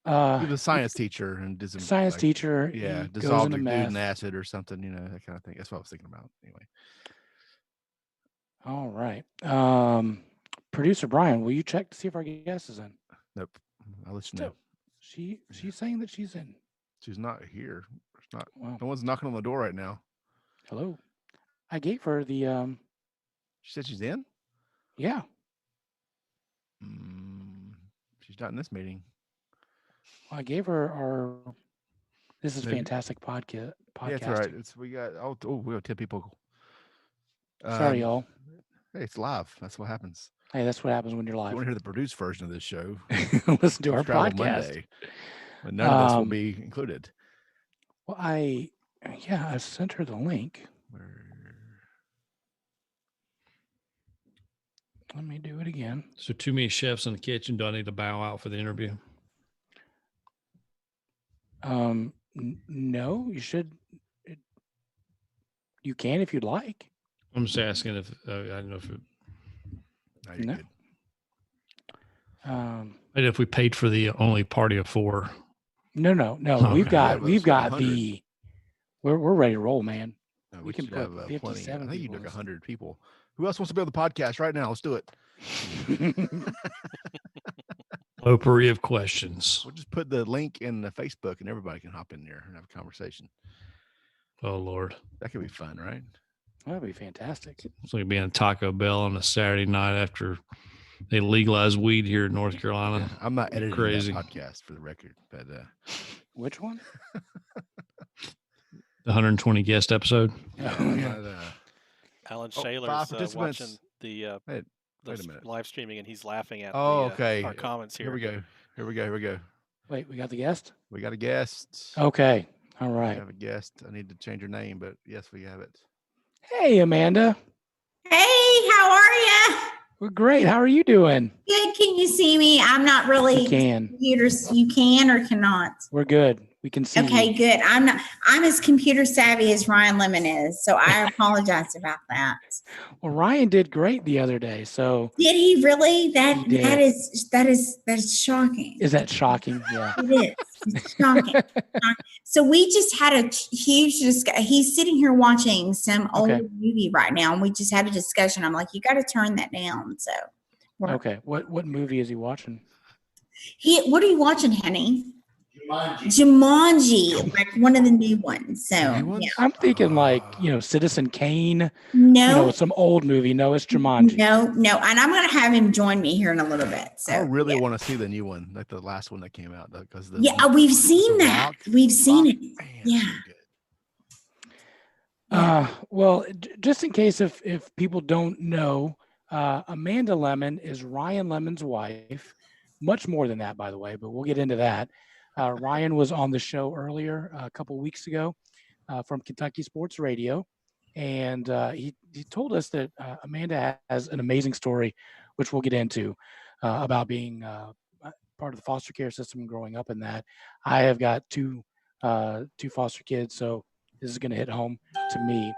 He was a science teacher and did some science teacher. Yeah, dissolved a dude in acid or something, that kind of thing. That's what I was thinking about. Anyway. All right. Producer Brian, will you check to see if our guest is in? Nope. I'll let you know. She's saying that she's in. She's not here. It's not. Wow. No one's knocking on the door right now. Hello. I gave her the. She said she's in. Yeah. She's not in this meeting. Well, I gave her our. This is fantastic podcast. Yeah, that's right. We got 10 people. Sorry, y'all. Hey, it's live. That's what happens. Hey, that's what happens when you're live. If you want to hear the produced version of this show, listen to our podcast. Monday, but none of this will be included. Well, I sent her the link. Let me do it again. So too many chefs in the kitchen. Do I need to bow out for the interview? No, you should. You can if you'd like. I'm just asking if I don't know if it. No. But if we paid for the only party of 4. No. Oh, we've got the. We're ready to roll, man. No, we can put have 57. I think you took 100 people. Who else wants to be on the podcast right now? Let's do it. Potpourri of questions. We'll just put the link in the Facebook and everybody can hop in there and have a conversation. Oh, Lord. That could be fun, right? That'd be fantastic. It's like being a Taco Bell on a Saturday night after they legalized weed here in North Carolina. Yeah, I'm not editing Crazy. that podcast for the record, but which one? The 120 guest episode. Alan Shaler's watching the live streaming, and he's laughing at our comments here. Here we go. Wait, we got the guest? We got a guest. Okay. All right. We have a guest. I need to change her name, but yes, we have it. Hey, Amanda. Hey, how are you? We're great. How are you doing? Good. Can you see me? I'm not really. You can. Computers. You can or cannot? We're good. We can see. Okay, you. good. I'm as computer savvy as Ryan Lemon is, so I apologize about that. Well, Ryan did great the other day. So did he really? That is shocking. Is that shocking? Yeah. It is. It's shocking. So we just had a huge he's sitting here watching some old movie right now, and we just had a discussion. I'm like, you got to turn that down. So okay. What movie is he watching? What are you watching, honey? Jumanji, like one of the new ones. So yeah. I'm thinking like, Citizen Kane. No. Some old movie. No, it's Jumanji. No. And I'm going to have him join me here in a little bit. So I really want to see the new one, like the last one that came out. Because we've seen that. We've seen it. Man, yeah. Well, just in case if people don't know, Amanda Lemon is Ryan Lemon's wife. Much more than that, by the way, but we'll get into that. Ryan was on the show earlier a couple of weeks ago from Kentucky Sports Radio, and he told us that Amanda has an amazing story, which we'll get into about being part of the foster care system and growing up in that. I have got two foster kids, so this is going to hit home to me.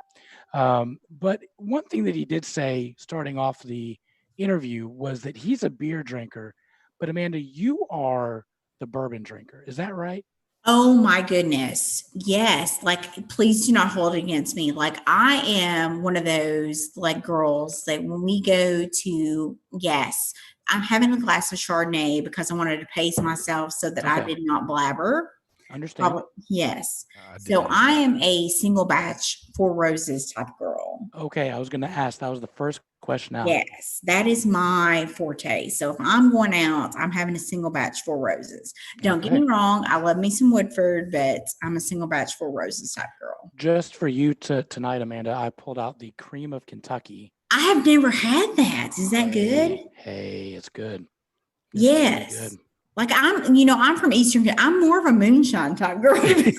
But one thing that he did say starting off the interview was that he's a beer drinker, but Amanda, you are the bourbon drinker. Is that right? Oh my goodness. Yes. Like, please do not hold it against me. Like, I am one of those like girls that when we go to, yes, I'm having a glass of Chardonnay because I wanted to pace myself so that I did not blabber. Understand. Yes. So I am a single batch Four Roses type girl. Okay. I was going to ask, that was the first question out. Yes, that is my forte. So if I'm going out, I'm having a single batch Four Roses. Don't get me wrong. I love me some Woodford, but I'm a single batch Four Roses type girl. Just for you tonight, Amanda, I pulled out the Cream of Kentucky. I have never had that. Is that good? Hey, it's good. Yes. Really good. Like I'm from Eastern. I'm more of a moonshine type girl. To be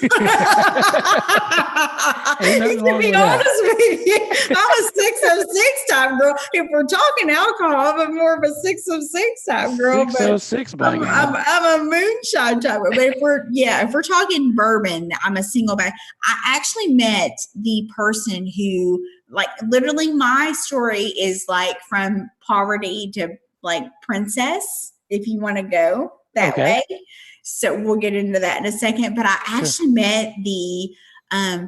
honest with you, I'm a 606 type girl. If we're talking alcohol, I'm more of a 606 type girl. 606, by God. I'm a moonshine type girl. But if we're talking bourbon, I'm a single batch. I actually met the person who, like, literally my story is like from poverty to like princess, if you want to go that way. So we'll get into that in a second. But I actually met the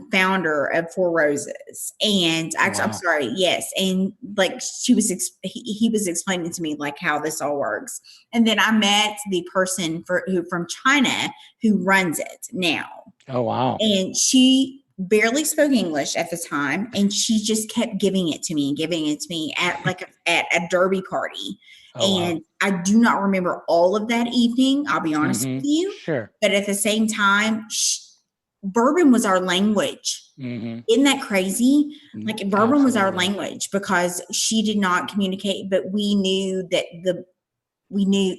founder of Four Roses, and actually, I'm sorry, yes, and like he was explaining to me like how this all works, and then I met the person from China who runs it now. Oh wow! And she barely spoke English at the time, and she just kept giving it to me at a derby party. And I do not remember all of that evening. I'll be honest with you. Sure. But at the same time, bourbon was our language. Isn't that crazy? Like, bourbon was our language because she did not communicate, but we knew that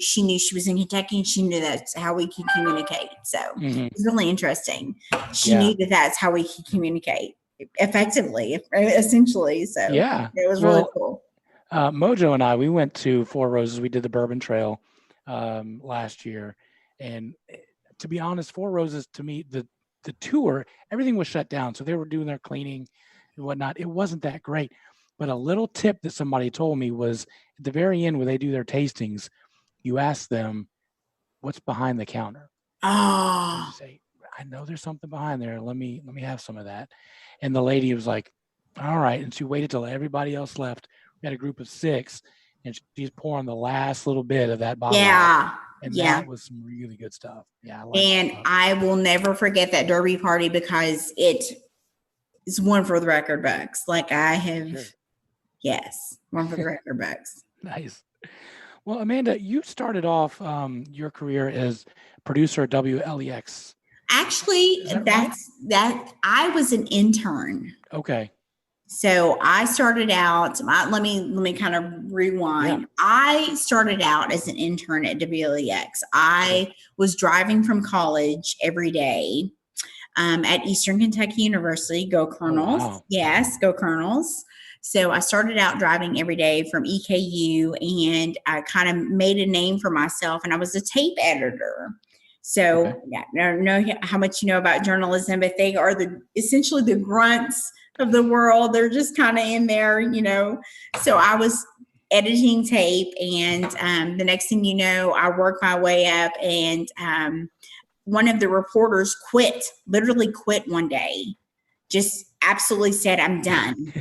she knew she was in Kentucky, and she knew that's how we could communicate. So it was really interesting. She knew that that's how we could communicate effectively, essentially. So it was really cool. Mojo and I, we went to Four Roses. We did the Bourbon Trail last year. And to be honest, Four Roses, to me, the tour, everything was shut down. So they were doing their cleaning and whatnot. It wasn't that great. But a little tip that somebody told me was at the very end, when they do their tastings, you ask them, what's behind the counter? Oh. You say, I know there's something behind there. Let me have some of that. And the lady was like, all right. And she waited till everybody else left. We had a group of 6, and she's pouring the last little bit of that bottle. Yeah. And that was some really good stuff. Yeah. I will never forget that derby party because it is one for the record books. Like, I have, one for the record books. Nice. Well, Amanda, you started off your career as producer at WLEX. Actually, that I was an intern. Okay. So I started out, let me kind of rewind. Yeah. I started out as an intern at WLEX. I was driving from college every day at Eastern Kentucky University. Go Colonels. Oh, wow. Yes, go Colonels. So I started out driving every day from EKU, and I kind of made a name for myself, and I was a tape editor. So I don't know how much you know about journalism, but they are essentially the grunts of the world. They're just kind of in there, So I was editing tape, and the next thing you know, I worked my way up, and one of the reporters literally quit one day, just absolutely said, I'm done.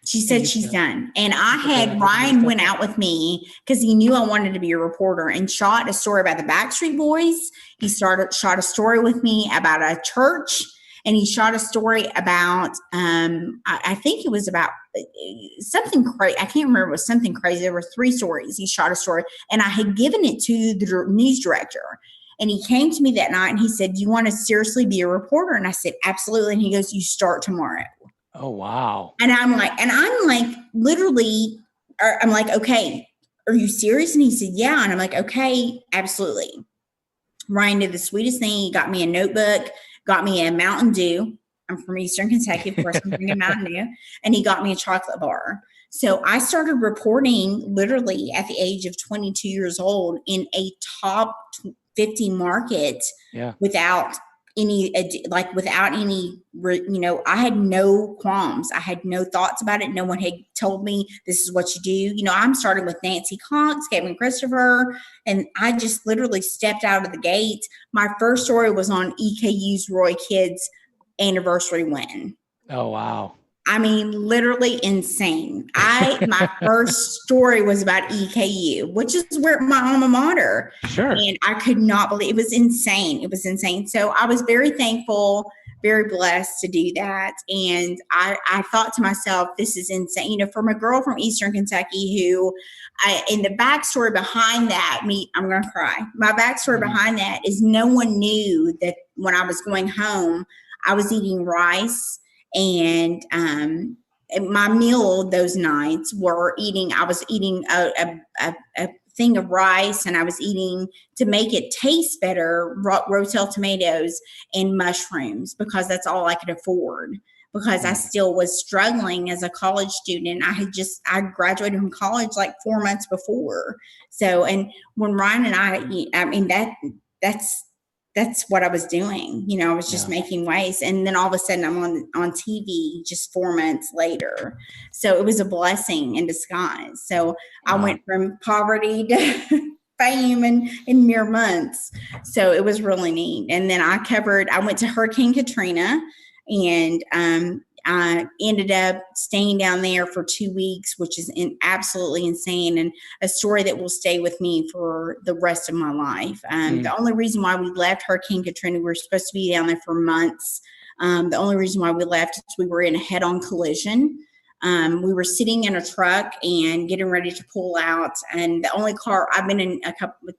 She said she's done. And I had Ryan went out with me because he knew I wanted to be a reporter, and shot a story about the Backstreet Boys. He shot a story with me about a church, and he shot a story about, I think it was about something crazy. I can't remember. It was something crazy. There were 3 stories. He shot a story, and I had given it to the news director. And he came to me that night and he said, "Do you want to seriously be a reporter?" And I said, "Absolutely." And he goes, "You start tomorrow." Oh, wow. And I'm like, literally, I'm like, "Okay, are you serious?" And he said, "Yeah." And I'm like, "Okay, absolutely." Ryan did the sweetest thing. He got me a notebook, got me a Mountain Dew. I'm from Eastern Kentucky. Of course, I'm drinking Mountain Dew. And he got me a chocolate bar. So I started reporting literally at the age of 22 years old in a top 50 market without any, I had no qualms. I had no thoughts about it. No one had told me this is what you do. I'm starting with Nancy Cox, Kevin Christopher, and I just literally stepped out of the gate. My first story was on EKU's Roy Kids anniversary win. Oh, wow. I mean, literally insane. My first story was about EKU, which is where my alma mater. Sure. And I could not believe it was insane. It was insane. So I was very thankful, very blessed to do that. And I thought to myself, this is insane. From a girl from Eastern Kentucky who, in the backstory behind that, I'm going to cry. My backstory behind that is no one knew that when I was going home, I was eating rice. And my meal those nights I was eating a thing of rice, and I was eating, to make it taste better, rotel tomatoes and mushrooms, because that's all I could afford, because I still was struggling as a college student. I graduated from college like 4 months before. So, and when Ryan and I mean, that's what I was doing. I was just making waves. And then all of a sudden I'm on TV just 4 months later. So it was a blessing in disguise. So I went from poverty to fame in mere months. So it was really neat. And then I went to Hurricane Katrina, and I ended up staying down there for 2 weeks, which is absolutely insane, and a story that will stay with me for the rest of my life. The only reason why we left Hurricane Katrina, we were supposed to be down there for months. The only reason why we left is we were in a head-on collision. We were sitting in a truck and getting ready to pull out. And the only car, I've been in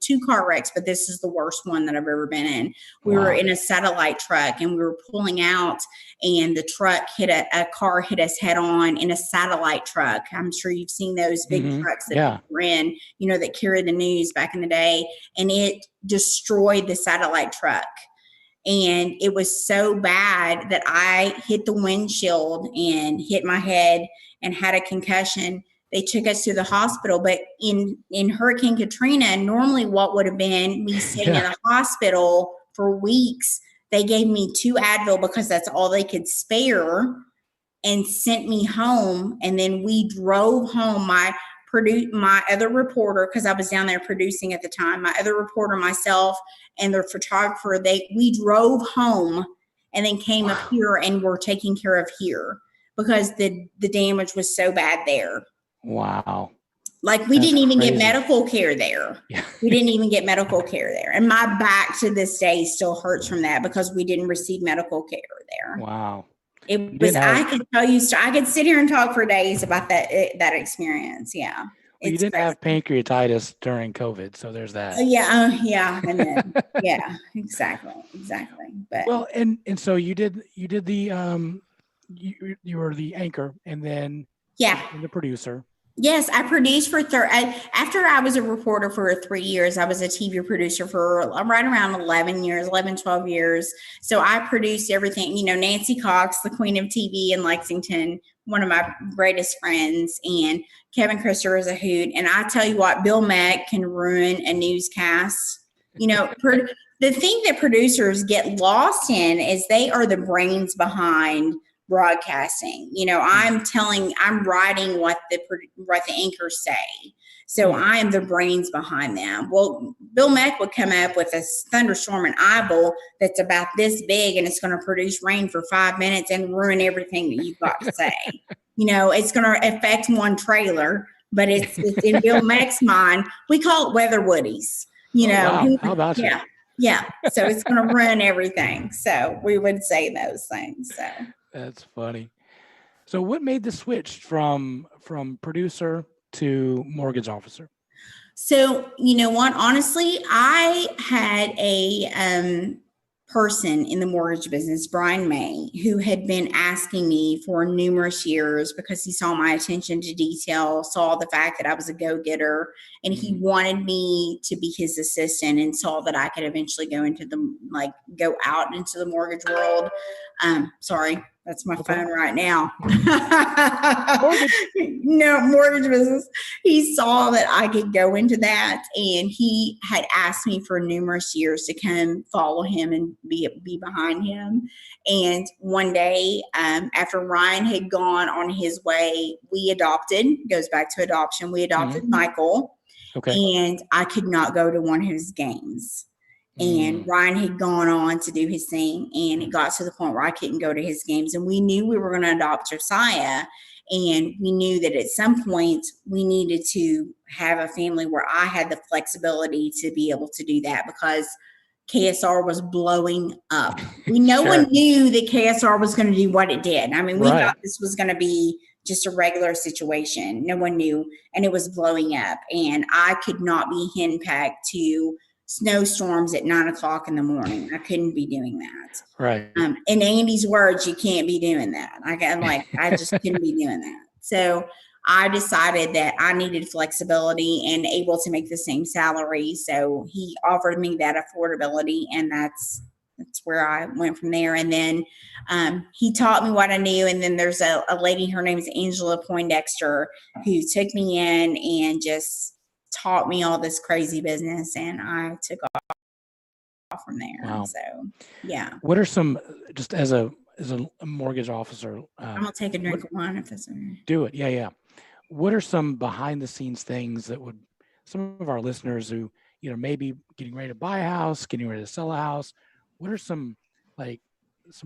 two car wrecks, but this is the worst one that I've ever been in. We were in a satellite truck and we were pulling out, and the truck hit a car hit us head on in a satellite truck. I'm sure you've seen those big trucks that were in, that carry the news back in the day, and it destroyed the satellite truck. And it was so bad that I hit the windshield and hit my head and had a concussion. They took us to the hospital. But in Hurricane Katrina, normally what would have been me sitting in the hospital for weeks, they gave me 2 Advil because that's all they could spare, and sent me home. And then we drove home. My other reporter, because I was down there producing at the time, my other reporter, myself, and the photographer, we drove home and then came up here and were taken care of here because the damage was so bad there. Wow. Like we didn't even get medical care there. Yeah. We didn't even get medical care there. And my back to this day still hurts from that because we didn't receive medical care there. Wow. It was, I could tell you, I could sit here and talk for days about that experience. Yeah. Well, you didn't have pancreatitis during COVID, so there's that. Yeah. And then, yeah, exactly. But well, and so you did the, you were the anchor, and then the producer. Yes, I produced for after I was a reporter for 3 years, I was a TV producer for right around 11 years, 12 years. So I produced everything, Nancy Cox, the queen of TV in Lexington, one of my greatest friends, and Kevin Christopher is a hoot. And I tell you what, Bill Mack can ruin a newscast. The thing that producers get lost in is they are the brains behind broadcasting. I'm writing what the anchors say. So I am the brains behind them. Well, Bill Mack would come up with a thunderstorm in Eyeball that's about this big, and it's going to produce rain for 5 minutes and ruin everything that you've got to say. It's going to affect one trailer, but it's in Bill Mack's mind. We call it weather woodies. Wow. How about you? Yeah. So it's going to ruin everything. So we would say those things. So. That's funny. So what made the switch from producer to mortgage officer? So, you know what? Honestly, I had a person in the mortgage business, Brian May, who had been asking me for numerous years because he saw my attention to detail, saw the fact that I was a go-getter, and he wanted me to be his assistant, and saw that I could eventually go out into the mortgage world. Sorry, that's my phone right now. Mortgage business. He saw that I could go into that, and he had asked me for numerous years to come follow him and be behind him. And one day, after Ryan had gone on his way, goes back to adoption. We adopted Michael. Okay. And I could not go to one of his games. And Ryan had gone on to do his thing, and it got to the point where I couldn't go to his games. And we knew we were going to adopt Josiah, and we knew that at some point we needed to have a family where I had the flexibility to be able to do that, because KSR was blowing up. No one knew that KSR was going to do what it did. I mean, we thought this was going to be just a regular situation. No one knew, and it was blowing up. And I could not be henpecked to snowstorms at 9:00 in the morning. I couldn't be doing that. Right. In Andy's words, you can't be doing that. I just couldn't be doing that. So I decided that I needed flexibility and able to make the same salary. So he offered me that affordability, and that's where I went from there. And then he taught me what I knew. And then there's a lady, her name is Angela Poindexter, who took me in and just taught me all this crazy business, and I took off from there. Wow. So, yeah. What are some, just as a mortgage officer? I'm gonna take a drink of wine if that's okay. Do it. Yeah. What are some behind the scenes things that would some of our listeners who, maybe getting ready to buy a house, getting ready to sell a house, what are some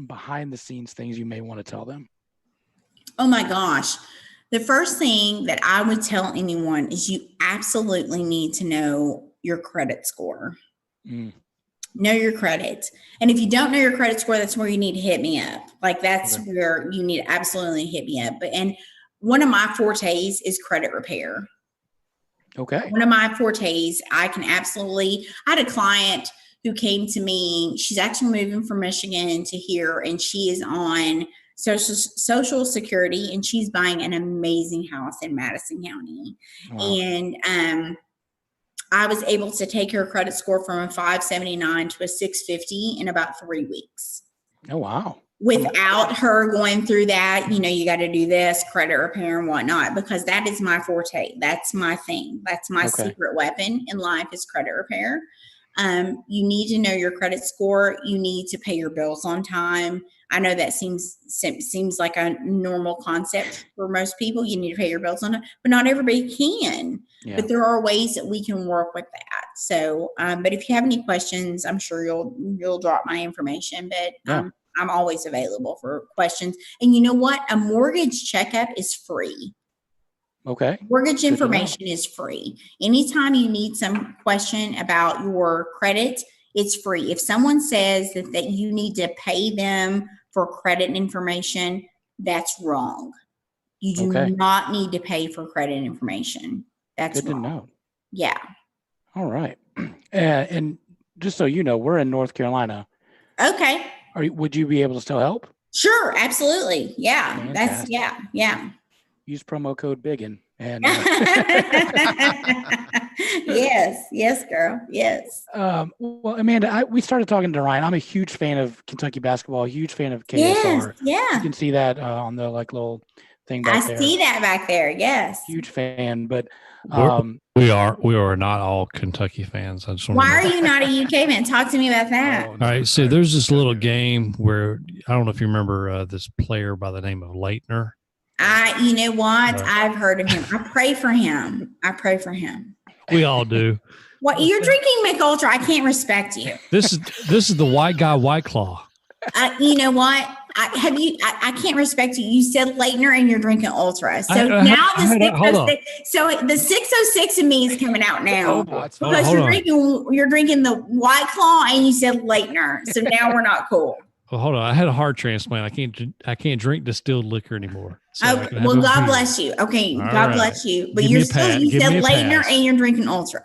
behind the scenes things you may want to tell them? Oh my gosh. The first thing that I would tell anyone is you absolutely need to know your credit score. Know your credit. And if you don't know your credit score, that's where you need to hit me up. That's where you need to absolutely hit me up. And one of my fortes is credit repair. Okay. One of my fortes, I had a client who came to me. She's actually moving from Michigan to here, and she is on Social Security, and she's buying an amazing house in Madison County. Wow. And I was able to take her credit score from a 579 to a 650 in about 3 weeks. Oh, wow. Without her going through that, you got to do this, credit repair and whatnot, because that is my forte. That's my thing. That's my secret weapon in life is credit repair. You need to know your credit score. You need to pay your bills on time. I know that seems like a normal concept for most people. You need to pay your bills on time, but not everybody can. Yeah. But there are ways that we can work with that. So, but if you have any questions, I'm sure you'll drop my information. But I'm always available for questions. And you know what? A mortgage checkup is free. Okay. Mortgage information is free. Anytime you need some question about your credit, it's free. If someone says that you need to pay them for credit information, that's wrong. You do not need to pay for credit information. That's good wrong. To know. Yeah. All right. And just so you know, we're in North Carolina. Okay. Would you be able to still help? Sure, absolutely. Yeah. Fantastic. That's yeah. Use promo code BIGGIN. And yes, girl. Yes. Well, Amanda, we started talking to Ryan. I'm a huge fan of Kentucky basketball, huge fan of KSR. Yes, yeah. You can see that on the little thing back there. I see that back there. Yes. Huge fan, but we are not all Kentucky fans. Why are you not a UK fan? Talk to me about that. All right. So there's this little game where I don't know if you remember this player by the name of Leitner. You know what? I've heard of him. I pray for him. We all do. What you're drinking, Mick Ultra? I can't respect you. This is the white guy White Claw. You know what? I can't respect you. You said Leitner and you're drinking Ultra. So now the 606 in me is coming out now because you're drinking the White Claw and you said Leitner. So now we're not cool. hold on. I had a heart transplant. I can't drink distilled liquor anymore. So well, God bless you. Okay, All God right. bless you. But you said Leitner and you're drinking Ultra.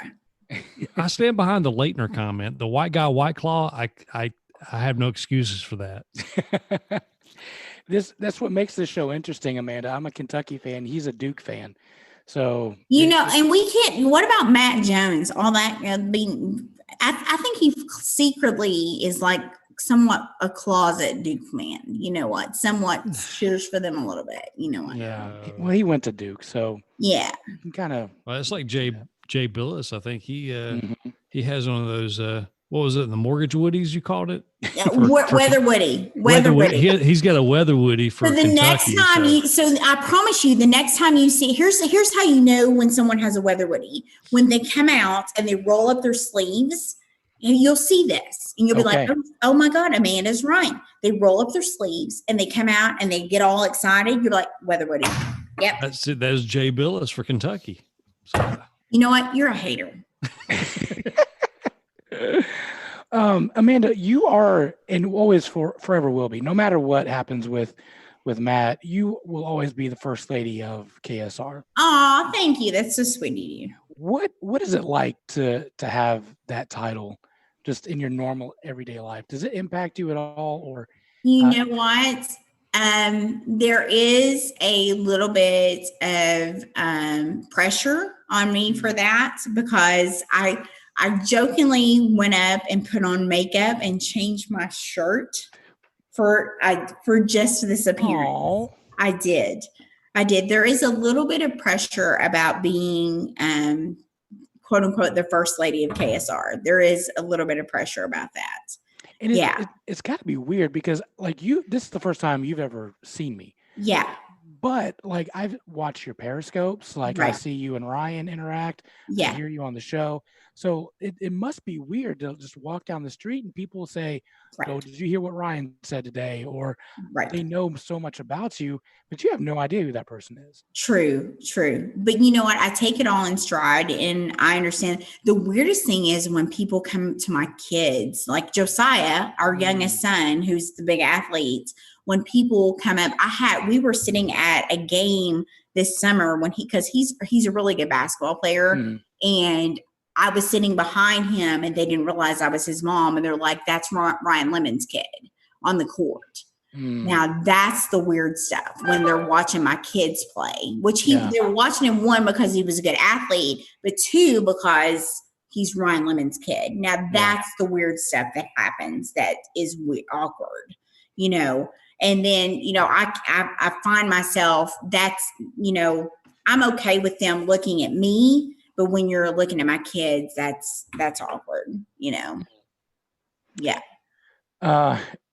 I stand behind the Leitner comment. The white guy, White Claw. I have no excuses for that. That's what makes this show interesting, Amanda. I'm a Kentucky fan. He's a Duke fan. So and we can't. What about Matt Jones? All that being, I think he secretly is like somewhat a closet Duke man. You know what? Somewhat cheers for them a little bit. You know what? Yeah. Well, he went to Duke, so yeah. Kind of. Well, it's like Jay Billis. I think he has one of those. What was it? The mortgage woodies you called it? Weather Woody. He's got a Weather Woody for the next time. So I promise you, the next time you see, here's how you know when someone has a Weather Woody. When they come out and they roll up their sleeves, and you'll see this, and you'll be like, "Oh my God, Amanda's right." They roll up their sleeves and they come out and they get all excited. You're like, Weather Woody. Yep. That's it. That's Jay Billis for Kentucky. So. You know what? You're a hater. Amanda, you are and always forever will be, no matter what happens with Matt, you will always be the first lady of KSR. Oh, thank you. That's so sweet of you. What is it like to have that title just in your normal everyday life? Does it impact you at all? Or you know what? There is a little bit of pressure on me for that, because I jokingly went up and put on makeup and changed my shirt for just this appearance. Aww. I did. There is a little bit of pressure about being quote unquote the first lady of KSR. There is a little bit of pressure about that. And it's got to be weird because like this is the first time you've ever seen me. Yeah. But like I've watched your periscopes, like I see you and Ryan interact. Yeah. I hear you on the show. So it must be weird to just walk down the street and people say, "Oh, did you hear what Ryan said today?" Or they know so much about you, but you have no idea who that person is. True. But you know what? I take it all in stride and I understand. The weirdest thing is when people come to my kids, like Josiah, our youngest son, who's the big athlete. When people come up, we were sitting at a game this summer because he's a really good basketball player, and I was sitting behind him and they didn't realize I was his mom. And they're like, "That's Ryan Lemon's kid on the court." Now that's the weird stuff when they're watching my kids play, which they were watching him, one, because he was a good athlete, but two, because he's Ryan Lemon's kid. Now that's the weird stuff that happens that is awkward, you know? And then, you know, I find myself I'm okay with them looking at me. But when you're looking at my kids, that's awkward, you know? Yeah.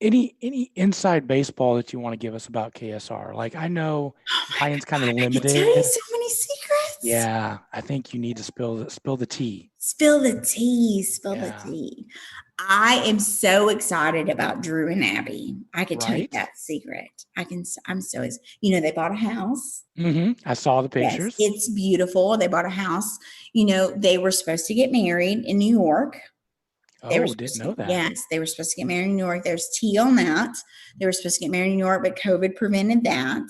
Any inside baseball that you want to give us about KSR? Like, I know Ryan's kind of limited. I can tell you so many secrets. Yeah. I think you need to spill the tea. Spill the tea. I am so excited about Drew and Abby. I could tell you that secret. I'm so, they bought a house. I saw the pictures. Yes, it's beautiful. They bought a house. You know, they were supposed to get married in New York. Didn't know that. Yes, they were supposed to get married in New York. There's tea on that. They were supposed to get married in New York, but COVID prevented that.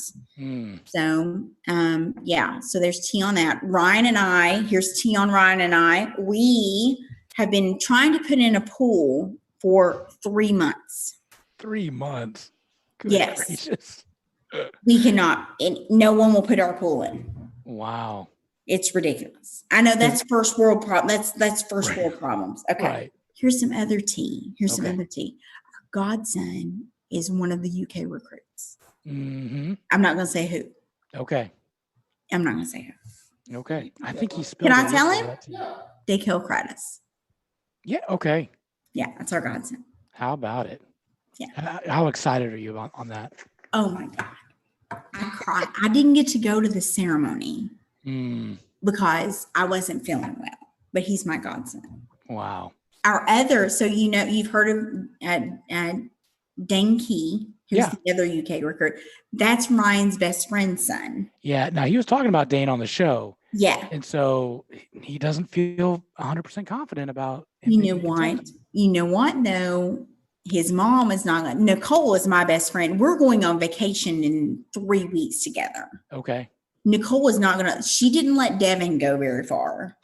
So, so there's tea on that. Here's tea on Ryan and I. We have been trying to put in a pool for 3 months. 3 months? Good gracious. We cannot, and no one will put our pool in. Wow. It's ridiculous. I know that's first world problem. That's first world problems. Okay. Right. Here's some other tea. Our godson is one of the UK recruits. I'm not going to say who. Okay. I'm not going to say who. Okay. I think he spilled. Can I tell him? Dick Hillcratus. Yeah. Okay. Yeah, that's our godson. How about it? Yeah. How excited are you on that? Oh my God. I cried. I didn't get to go to the ceremony because I wasn't feeling well, but he's my godson. Wow. You've heard of Dane Key, who's the other UK recruit. That's Ryan's best friend's son. Yeah. Now, he was talking about Dane on the show. Yeah. And so he doesn't feel 100% confident about. You know what, though? his mom is not. Nicole is my best friend. We're going on vacation in 3 weeks together. Okay. Nicole is not going to. She didn't let Devin go very far.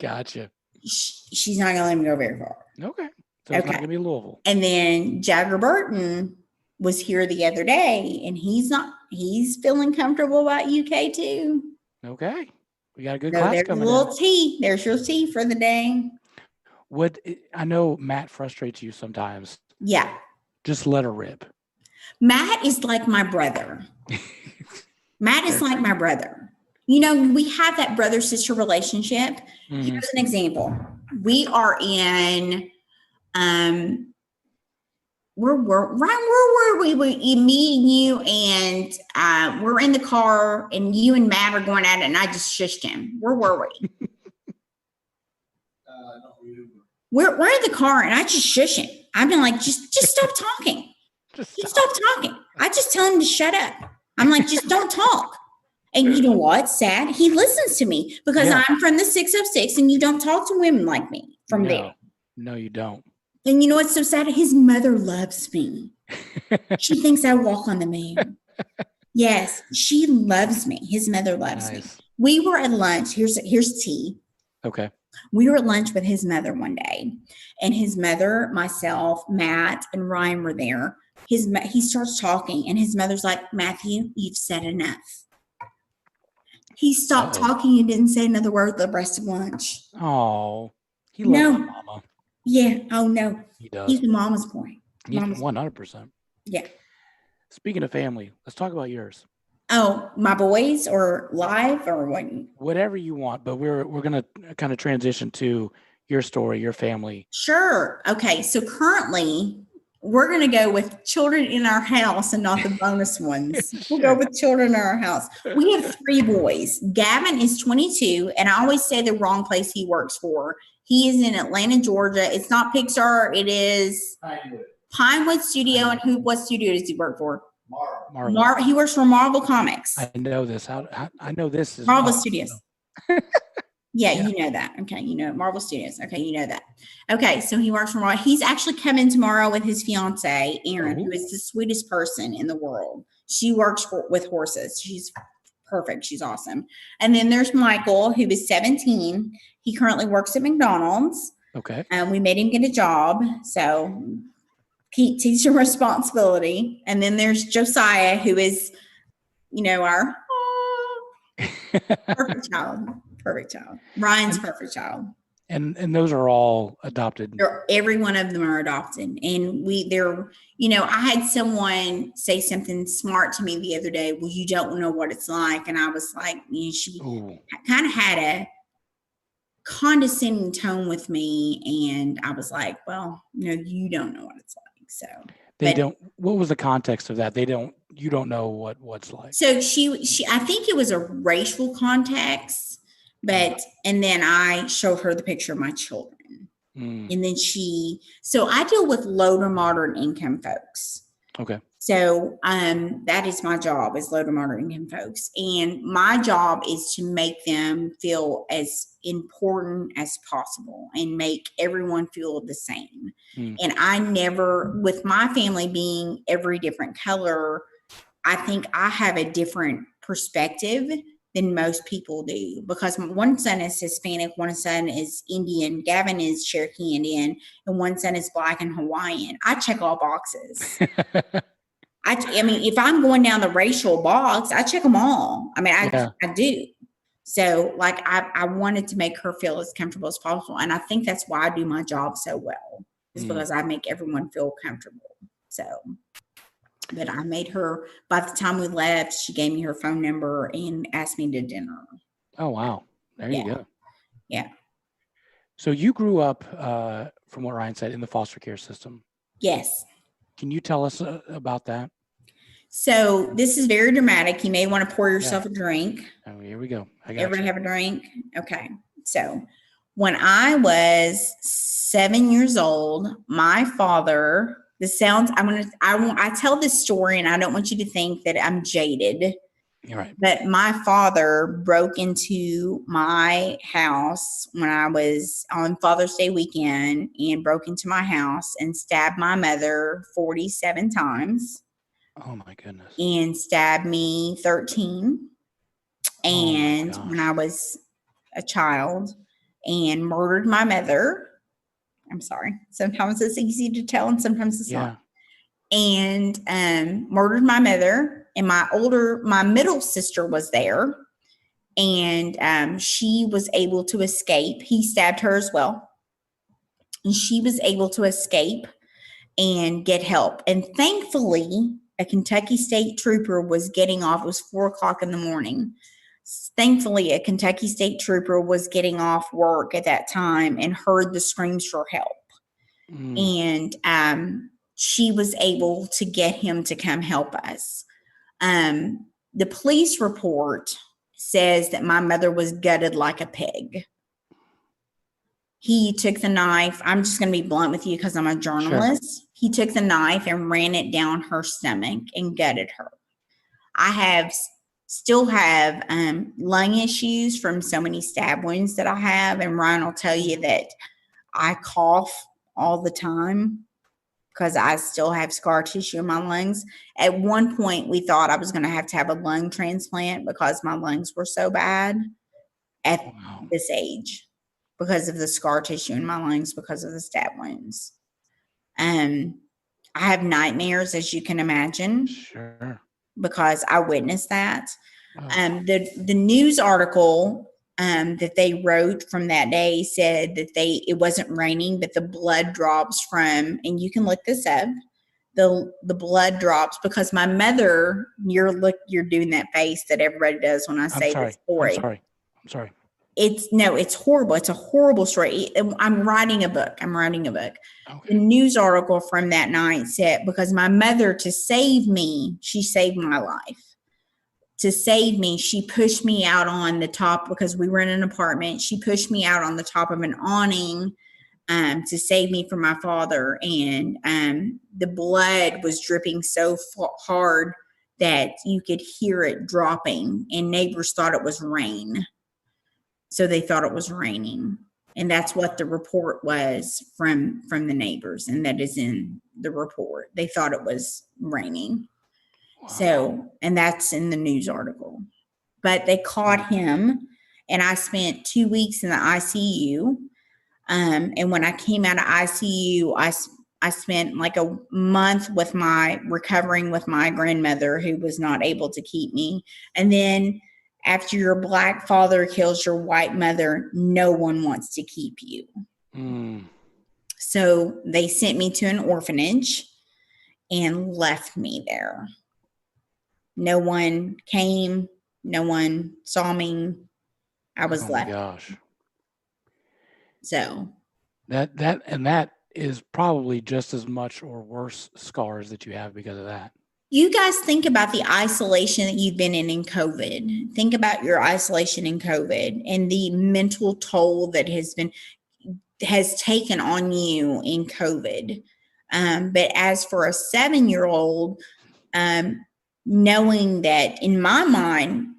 Gotcha. She's not going to let him go very far. Okay. So it's not going to be Louisville. And then Jagger Burton was here the other day, and he's feeling comfortable about UK too. Okay. We got a good class coming in. There's your tea for the day. I know Matt frustrates you sometimes. Yeah. Just let her rip. Matt is like my brother. Matt is like my brother. You know, we have that brother-sister relationship. Mm-hmm. Here's an example. We are in, where were we? Me and you, and we're in the car, and you and Matt are going at it, and I just shushed him. Where were we? We're in the car, and I just shush him. I've been like, just stop talking. Just stop talking. I just tell him to shut up. I'm like, just don't talk. And you know what's sad? He listens to me because I'm from the 606, and you don't talk to women like me from there. No, you don't. And you know what's so sad? His mother loves me. She thinks I walk on the moon. Yes, she loves me. His mother loves me. We were at lunch. Here's tea. Okay. We were at lunch with his mother one day, and his mother, myself, Matt, and Ryan were there. He starts talking, and his mother's like, Matthew, you've said enough. He stopped talking and didn't say another word the rest of lunch. Oh, he loves mama. Yeah. Oh, no. He does. He's a mama's boy. He's 100%. Yeah. Speaking of family, let's talk about yours. Oh, my boys or live or what? Whatever you want, but we're going to kind of transition to your story, your family. Sure. Okay. So currently we're going to go with children in our house and not the bonus ones. Sure. We'll go with children in our house. We have 3 boys. Gavin is 22, and I always say the wrong place he works for. He is in Atlanta, Georgia. It's not Pixar. It is Pinewood Studio. And what studio does he work for? Marvel. He works for Marvel Comics. I know this. I know this is Marvel Studios. Yeah, you know that. Okay, you know Marvel Studios. Okay, you know that. Okay, so he works for Marvel. He's actually coming tomorrow with his fiance, Erin, who is the sweetest person in the world. She works with horses. She's perfect. She's awesome. And then there's Michael, who is 17. He currently works at McDonald's. Okay. And we made him get a job. So teach him responsibility. And then there's Josiah, who is, our perfect child. Perfect child. Ryan's perfect child. And those are all adopted. Every one of them are adopted. And I had someone say something smart to me the other day. Well, you don't know what it's like. And I was like, she kind of had a condescending tone with me. And I was like, well, no, you don't know what it's like. So what was the context of that? You don't know what's like. So she I think it was a racial context, and then I showed her the picture of my children. And then so I deal with low to moderate income folks. Okay. So that is my job, is low to moderate income folks. And my job is to make them feel as important as possible and make everyone feel the same. And I never, with my family being every different color, I think I have a different perspective than most people do, because one son is Hispanic, one son is Indian, Gavin is Cherokee Indian, and one son is Black and Hawaiian. I check all boxes. I mean, if I'm going down the racial box, I check them all. I mean, I do. So I wanted to make her feel as comfortable as possible. And I think that's why I do my job so well, is because I make everyone feel comfortable. So, but I made her, by the time we left, she gave me her phone number and asked me to dinner. Oh, wow. There you go. Yeah. So you grew up, from what Ryan said, in the foster care system. Yes. Can you tell us about that? So this is very dramatic. You may want to pour yourself a drink. Oh, here we go. Everybody have a drink? Okay. So when I was 7 years old, my father, I tell this story and I don't want you to think that I'm jaded, You're right. But my father broke into my house when I was on Father's Day weekend and broke into my house and stabbed my mother 47 times. Oh my goodness. And stabbed me 13. And when I was a child, and murdered my mother. I'm sorry. Sometimes it's easy to tell and sometimes it's not. And murdered my mother. And my middle sister was there. And she was able to escape. He stabbed her as well. And she was able to escape and get help. And thankfully, a Kentucky State Trooper was getting off. It was 4:00 in the morning. Thankfully, a Kentucky State Trooper was getting off work at that time and heard the screams for help. And she was able to get him to come help us. The police report says that my mother was gutted like a pig. He took the knife. I'm just going to be blunt with you because I'm a journalist. Sure. He took the knife and ran it down her stomach and gutted her. I still have lung issues from so many stab wounds that I have. And Ryan will tell you that I cough all the time because I still have scar tissue in my lungs. At one point, we thought I was going to have a lung transplant because my lungs were so bad at this age because of the scar tissue in my lungs because of the stab wounds. I have nightmares, as you can imagine. Sure. Because I witnessed that. The news article that they wrote from that day said that it wasn't raining, but the blood drops from, and you can look this up, the blood drops because my mother, you're doing that face that everybody does when I say this story. I'm sorry. It's horrible. It's a horrible story. I'm writing a book. Okay. The news article from that night said, because my mother, to save me, she saved my life. To save me, she pushed me out on the top because we were in an apartment. She pushed me out on the top of an awning to save me from my father. And the blood was dripping so hard that you could hear it dropping, and neighbors thought it was rain. So they thought it was raining. And that's what the report was from the neighbors. And that is in the report. They thought it was raining. Wow. So, and that's in the news article. But they caught him, and I spent 2 weeks in the ICU. And when I came out of ICU, I spent like a month recovering with my grandmother, who was not able to keep me. And then after your black father kills your white mother, no one wants to keep you. So they sent me to an orphanage and left me there. No one came. No one saw me. I was left. Oh my gosh. So that is probably just as much or worse scars that you have because of that. You guys think about the isolation that you've been in COVID. Think about your isolation in COVID and the mental toll that has taken on you in COVID. But as for a 7-year-old, knowing that in my mind,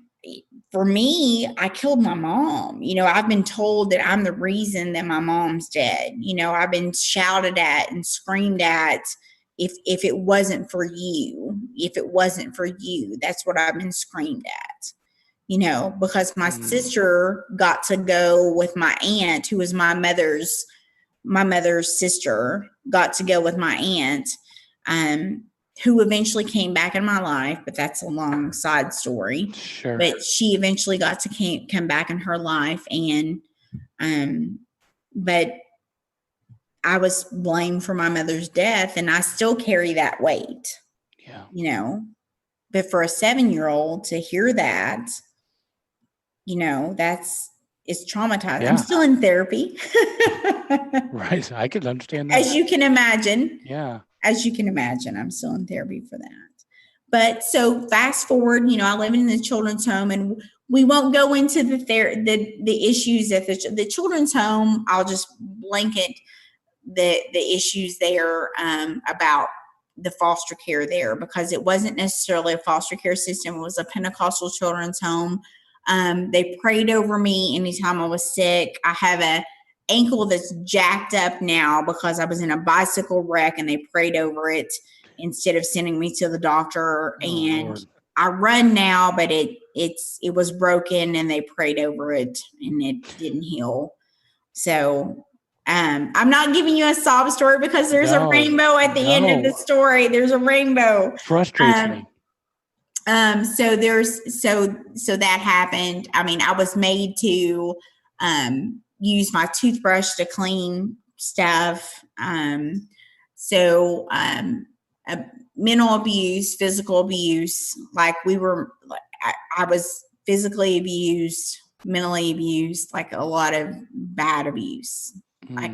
for me, I killed my mom. I've been told that I'm the reason that my mom's dead. I've been shouted at and screamed at. If it wasn't for you, that's what I've been screamed at, because my sister got to go with my aunt, who was my mother's sister, got to go with my aunt, who eventually came back in my life, but that's a long side story. Sure. But she eventually got to come back in her life, and but I was blamed for my mother's death, and I still carry that weight. Yeah. But for a 7-year-old to hear that, it's traumatizing. Yeah. I'm still in therapy. Right. I could understand that. As you can imagine. Yeah. As you can imagine, I'm still in therapy for that. But so fast forward, I live in the children's home, and we won't go into the issues at the children's home. I'll just blanket the issues there about the foster care there, because it wasn't necessarily a foster care system. It was a Pentecostal children's home. They prayed over me anytime I was sick. I have a ankle that's jacked up now because I was in a bicycle wreck, and they prayed over it instead of sending me to the doctor. Lord. I run now, but it was broken, and they prayed over it, and it didn't heal. So I'm not giving you a sob story because there's a rainbow at the end of the story. There's a rainbow. Frustrates me. So that happened. I mean, I was made to use my toothbrush to clean stuff. Mental abuse, physical abuse. Like I was physically abused, mentally abused, like a lot of bad abuse. Like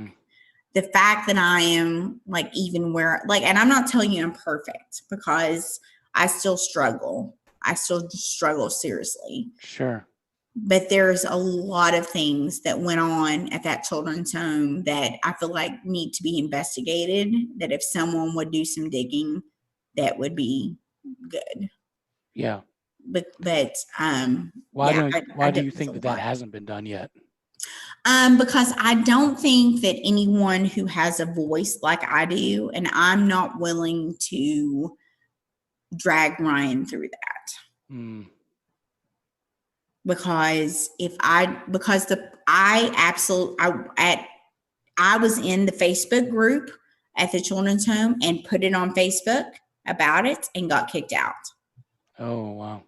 the fact that I am like even where like, and I'm not telling you I'm perfect, because I still struggle. I still struggle seriously. Sure. But there's a lot of things that went on at that children's home that I feel like need to be investigated, that if someone would do some digging, that would be good. Yeah. But why do you think that hasn't been done yet? Because I don't think that anyone who has a voice like I do, and I'm not willing to drag Ryan through that. Because I was in the Facebook group at the children's home and put it on Facebook about it and got kicked out. Oh, wow.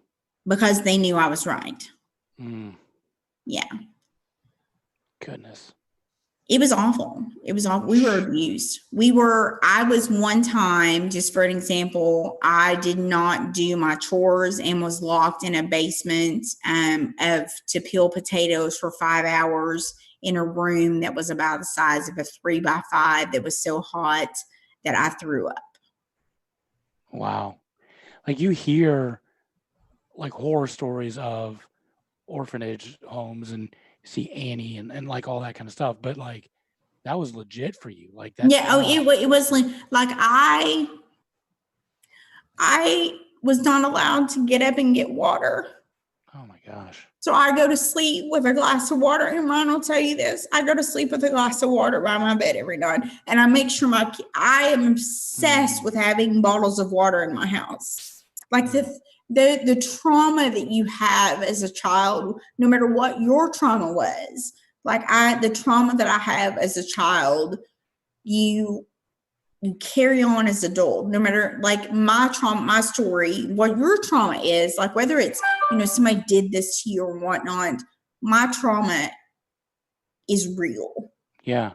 Because they knew I was right. Yeah. Goodness. It was awful. It was awful. We were abused. I was one time, just for an example, I did not do my chores and was locked in a basement to peel potatoes for 5 hours in a room that was about the size of a 3x5 that was so hot that I threw up. Wow. Like you hear like horror stories of orphanage homes and see Annie and like all that kind of stuff, but like that was legit for you. Like that. Yeah. It was like I was not allowed to get up and get water. Oh my gosh. So I go to sleep with a glass of water, and Ron will tell you this. I go to sleep with a glass of water by my bed every night, and I make sure I am obsessed with having bottles of water in my house. Like the trauma that you have as a child, no matter what your trauma was, like the trauma that I have as a child, you carry on as adult, no matter like my trauma, my story, what your trauma is, like whether it's, somebody did this to you or whatnot, my trauma is real. Yeah.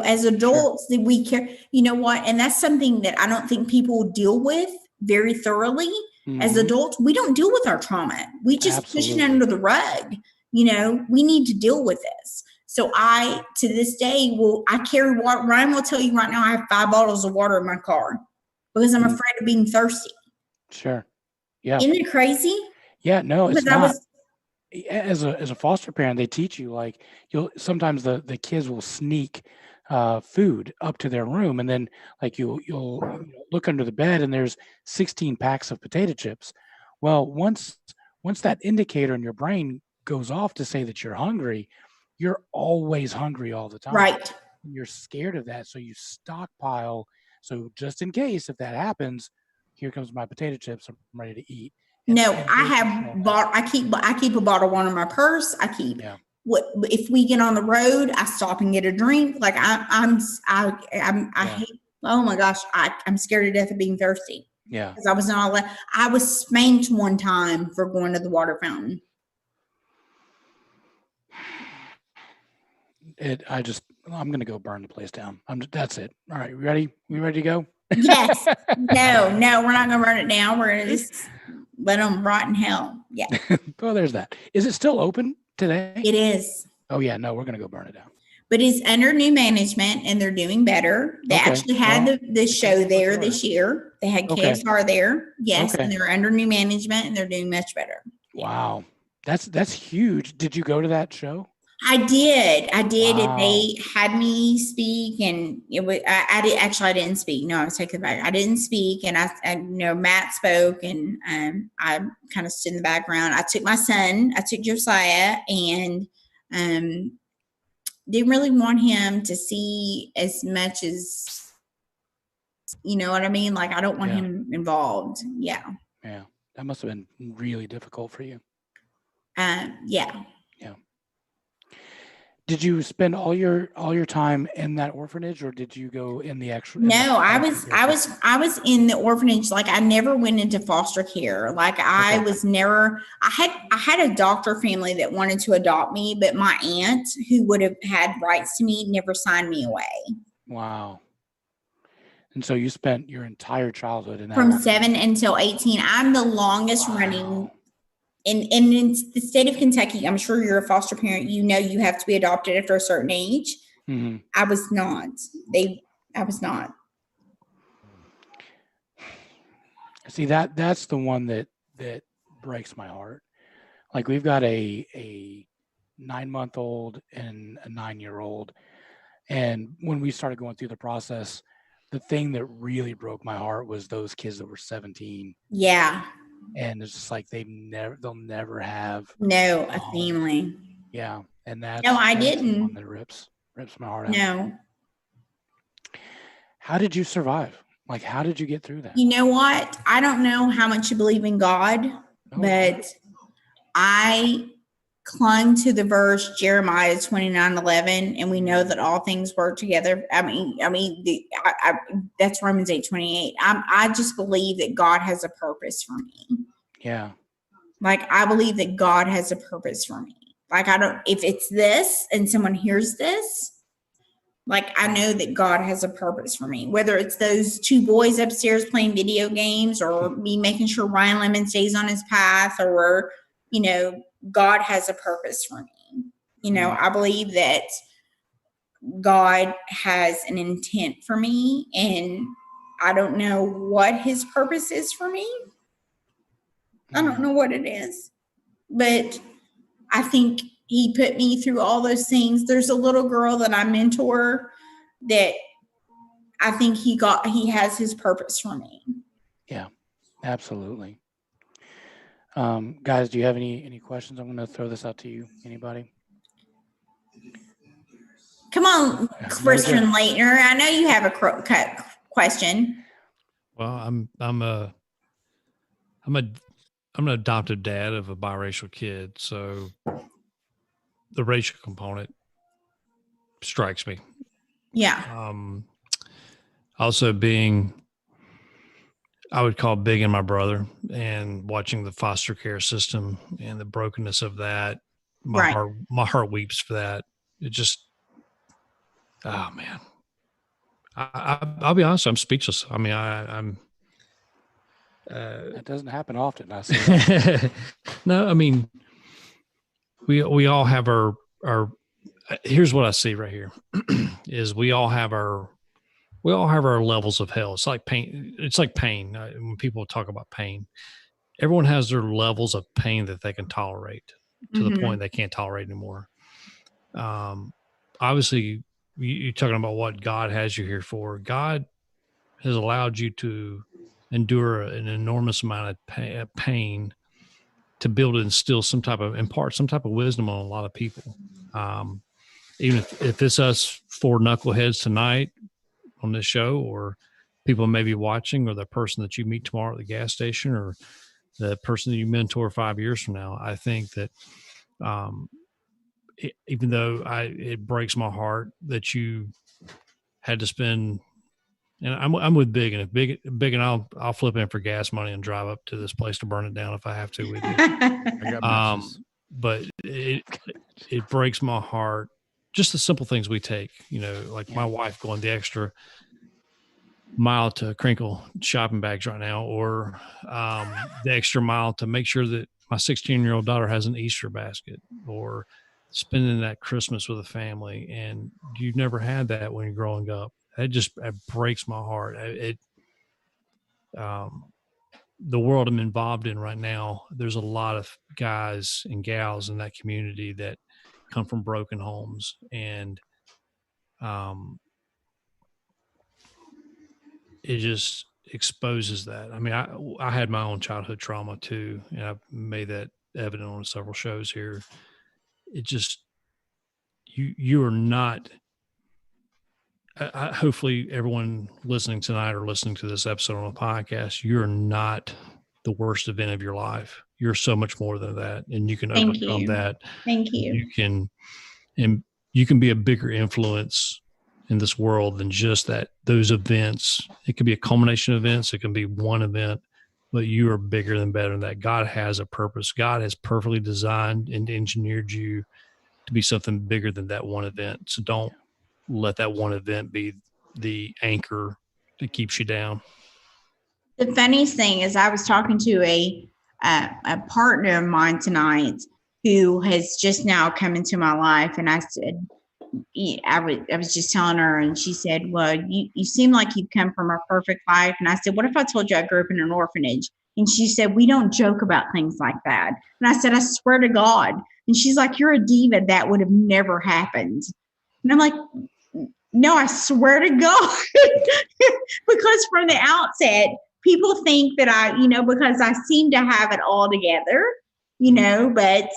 As adults, that we care, and that's something that I don't think people deal with very thoroughly. As adults, we don't deal with our trauma. We just push it under the rug. We need to deal with this. So to this day, I carry water. Ryan will tell you right now, I have 5 bottles of water in my car because I'm afraid of being thirsty. Sure. Yeah. Isn't it crazy? Yeah, no, it's not. As a foster parent, they teach you like sometimes the kids will sneak food up to their room, and then like you'll look under the bed and there's 16 packs of potato chips. Well, once that indicator in your brain goes off to say that you're hungry, you're always hungry all the time. Right. You're scared of that, so you stockpile. So just in case if that happens, here comes my potato chips. I'm ready to eat. I keep a bottle of water in my purse. I keep. Yeah. If we get on the road, I stop and get a drink. Like I hate. Oh my gosh, I'm scared to death of being thirsty. Yeah, because I was not allowed. I was spanked one time for going to the water fountain. I'm gonna go burn the place down. That's it. All right, we ready to go? Yes. No, we're not gonna burn it down. We're gonna just let them rot in hell. Yeah. Well, there's that. Is it still open today? It is. Oh yeah, no, we're gonna go burn it down. But it's under new management, and they're doing better. They actually had the show there this year. They had KSR there, yes, and they're under new management, and they're doing much better. Wow, that's huge. Did you go to that show? I did. Wow. And they had me speak, and it was, I didn't speak. No, I was taking it back. I didn't speak. And Matt spoke, and I kind of stood in the background. I took Josiah, and didn't really want him to see as much as, you know what I mean? Like, I don't want him involved. Yeah. Yeah. That must have been really difficult for you. Yeah. Yeah. Did you spend all your time in that orphanage, or did you go in the actual? No, I was in the orphanage. Like, I never went into foster care. Like, I was never. I had a doctor family that wanted to adopt me, but my aunt, who would have had rights to me, never signed me away. Wow. And so you spent your entire childhood in that from 7 until 18. I'm the longest running. In the state of Kentucky, I'm sure you're a foster parent. You know, you have to be adopted after a certain age. Mm-hmm. I was not. I was not. See, that's the one that breaks my heart. Like, we've got a 9-month-old and a 9-year-old, and when we started going through the process, the thing that really broke my heart was those kids that were 17. Yeah. And it's just like they'll never have a family. Yeah, and that's I that's didn't. the one that rips my heart out. No. How did you survive? Like, how did you get through that? You know what? I don't know how much you believe in God, but I clung to the verse Jeremiah 29:11, and we know that all things work together. That's Romans 8:28. I just believe that God has a purpose for me. Yeah. Like, I believe that God has a purpose for me. Like, if it's this and someone hears this, like, I know that God has a purpose for me, whether it's those 2 boys upstairs playing video games, or me making sure Ryan Lemon stays on his path, or, you know, God has a purpose for me. You know, I believe that God has an intent for me, and I don't know what his purpose is for me. I don't know what it is, but I think he put me through all those things. There's a little girl that I mentor that I think he has his purpose for me. Yeah, absolutely. Guys, do you have any questions? I'm going to throw this out to you. Anybody? Come on, Christian Leitner. I know you have a question. Well, I'm an adoptive dad of a biracial kid, so the racial component strikes me. Yeah. Also being, I would call big in my brother, and watching the foster care system and the brokenness of that, my heart weeps for that. It just, oh man, I'll be honest, I'm speechless. I mean, I'm. That doesn't happen often. I see. No, I mean, we all have our. Here's what I see right here, is we all have our levels of hell. It's like pain. It's like pain. When people talk about pain, everyone has their levels of pain that they can tolerate to the point they can't tolerate anymore. Obviously, you're talking about what God has you here for. God has allowed you to endure an enormous amount of pain to build and instill impart some type of wisdom on a lot of people. Even if it's us 4 knuckleheads tonight on this show, or people may be watching, or the person that you meet tomorrow at the gas station, or the person that you mentor 5 years from now, I think that even though it breaks my heart that you had to spend, and I'm with Big, and if Big and I'll flip in for gas money and drive up to this place to burn it down if I have to with you. But it breaks my heart. Just the simple things we take, you know, like my wife going the extra mile to crinkle shopping bags right now, or the extra mile to make sure that my 16-year-old daughter has an Easter basket, or spending that Christmas with a family. And you've never had that when you're growing up. It breaks my heart. The world I'm involved in right now, there's a lot of guys and gals in that community that come from broken homes, and it just exposes that. I mean, I had my own childhood trauma too, and I've made that evident on several shows here. It just, you are not, hopefully everyone listening tonight or listening to this episode on the podcast, you're not the worst event of your life. You're so much more than that, and you can overcome that. Thank you. You can be a bigger influence in this world than just those events. It could be a culmination of events. It can be one event, but you are bigger and better than that. God has a purpose. God has perfectly designed and engineered you to be something bigger than that one event. So don't let that one event be the anchor that keeps you down. The funniest thing is I was talking to a partner of mine tonight who has just now come into my life, and I said, I was just telling her, and she said, well, you seem like you've come from a perfect life. And I said, what if I told you I grew up in an orphanage? And she said, we don't joke about things like that. And I said, I swear to God. And she's like, you're a diva. That would have never happened. And I'm like, no, I swear to God. Because from the outset, people think that I, because I seem to have it all together, but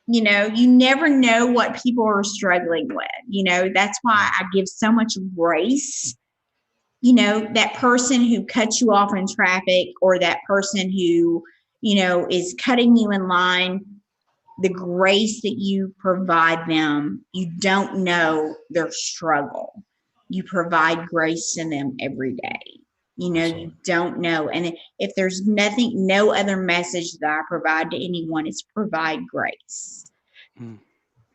you never know what people are struggling with. That's why I give so much grace. That person who cuts you off in traffic, or that person who, is cutting you in line, the grace that you provide them, you don't know their struggle. You provide grace to them every day. You don't know. And if there's no other message that I provide to anyone, it's provide grace.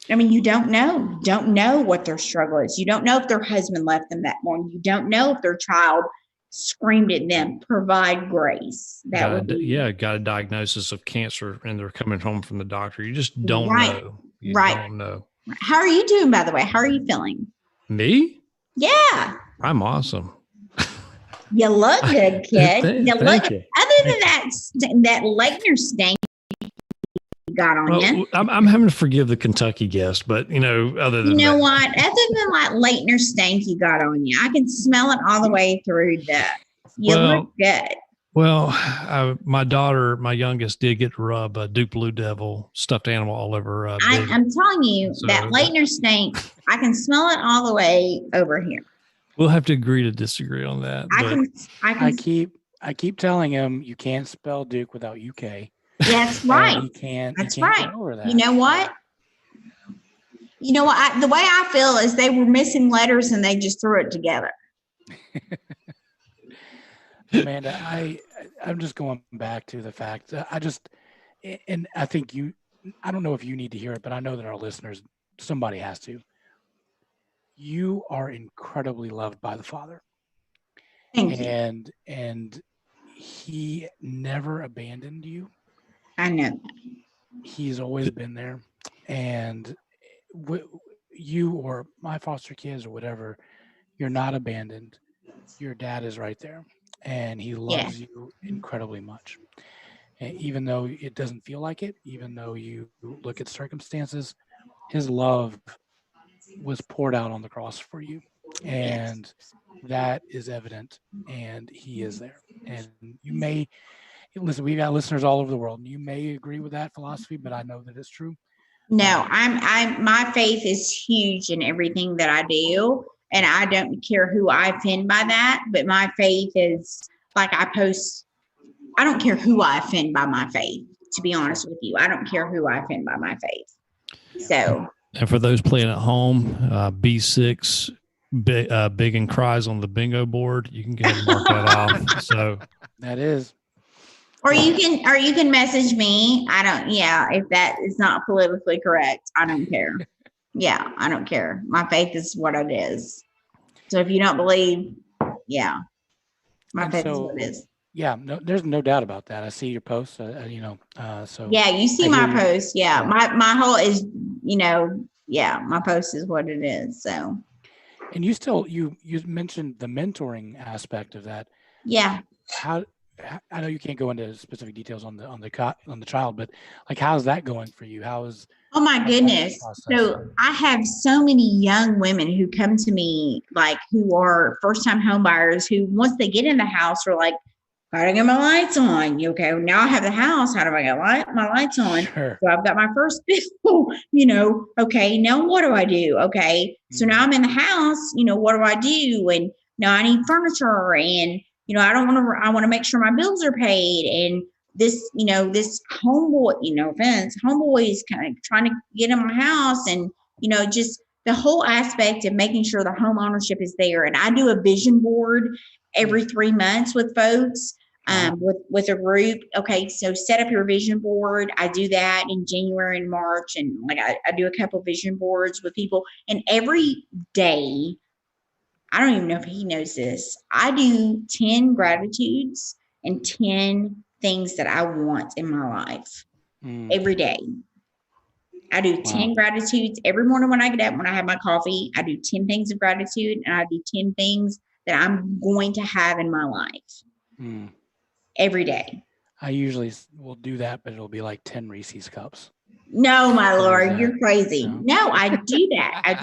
I mean, you don't know what their struggle is. You don't know if their husband left them that morning. You don't know if their child screamed at them. Provide grace. Got a diagnosis of cancer, and they're coming home from the doctor. You just don't know. You don't know. How are you doing, by the way? How are you feeling? Me? Yeah. I'm awesome. You look good, kid. Thank you. Other than that Leitner stank you got on you. I'm having to forgive the Kentucky guest, but other than what? Other than that Leitner stank you got on you, I can smell it all the way through you look good. Well, my daughter, my youngest, did get to rub a Duke Blue Devil stuffed animal all over. I'm telling you, that Leitner stank, I can smell it all the way over here. We'll have to agree to disagree on that. I keep telling him you can't spell Duke without UK. That's right. He can't. That's right. Get over that. You know what? The way I feel is they were missing letters and they just threw it together. Amanda, I'm just going back to the fact and I think I don't know if you need to hear it, but I know that our listeners, somebody has to. You are incredibly loved by the Father. Thank you. And he never abandoned you. I know that. He's always been there. And you or my foster kids or whatever, you're not abandoned. Your dad is right there. And he loves you incredibly much. And even though it doesn't feel like it, even though you look at circumstances, his love was poured out on the cross for you. And that is evident, and he is there. And you may listen, we've got listeners all over the world, and you may agree with that philosophy, but I know that it's true. No, my faith is huge in everything that I do, and I don't care who I offend by that, but my faith is like I don't care who I offend by my faith, to be honest with you. I don't care who I offend by my faith. So. And for those playing at home, B6 big and cries on the bingo board. You can go ahead and mark that off. So that is. Or you can message me. If that is not politically correct, I don't care. Yeah, I don't care. My faith is what it is. So if you don't believe, my faith is what it is. Yeah, no, there's no doubt about that. I see your posts, so. Yeah, you see my post. Yeah, my whole is, my post is what it is. So. And you mentioned the mentoring aspect of that. Yeah. I know you can't go into specific details on the child, but like, how's that going for you? Oh my goodness. So I have so many young women who come to me, like, who are first-time home buyers, who once they get in the house are like, how do I get my lights on? Okay, now I have the house. How do I get my lights on? Sure. So I've got my first bill, okay, now what do I do? Okay, so now I'm in the house, what do I do? And now I need furniture, and, I want to make sure my bills are paid. And this, this homeboy, homeboy is kind of trying to get in my house, and, just the whole aspect of making sure the home ownership is there. And I do a vision board every 3 months with folks, with a group. Okay, so set up your vision board. I do that in January and March, and like I do a couple vision boards with people. And every day, I don't even know if he knows this, I do 10 gratitudes and 10 things that I want in my life every day. I do 10 gratitudes every morning when I get up, when I have my coffee. I do 10 things of gratitude, and I do 10 things that I'm going to have in my life every day. I usually will do that, but it'll be like 10 Reese's cups. No, my Lord, you're crazy. No, I do that. I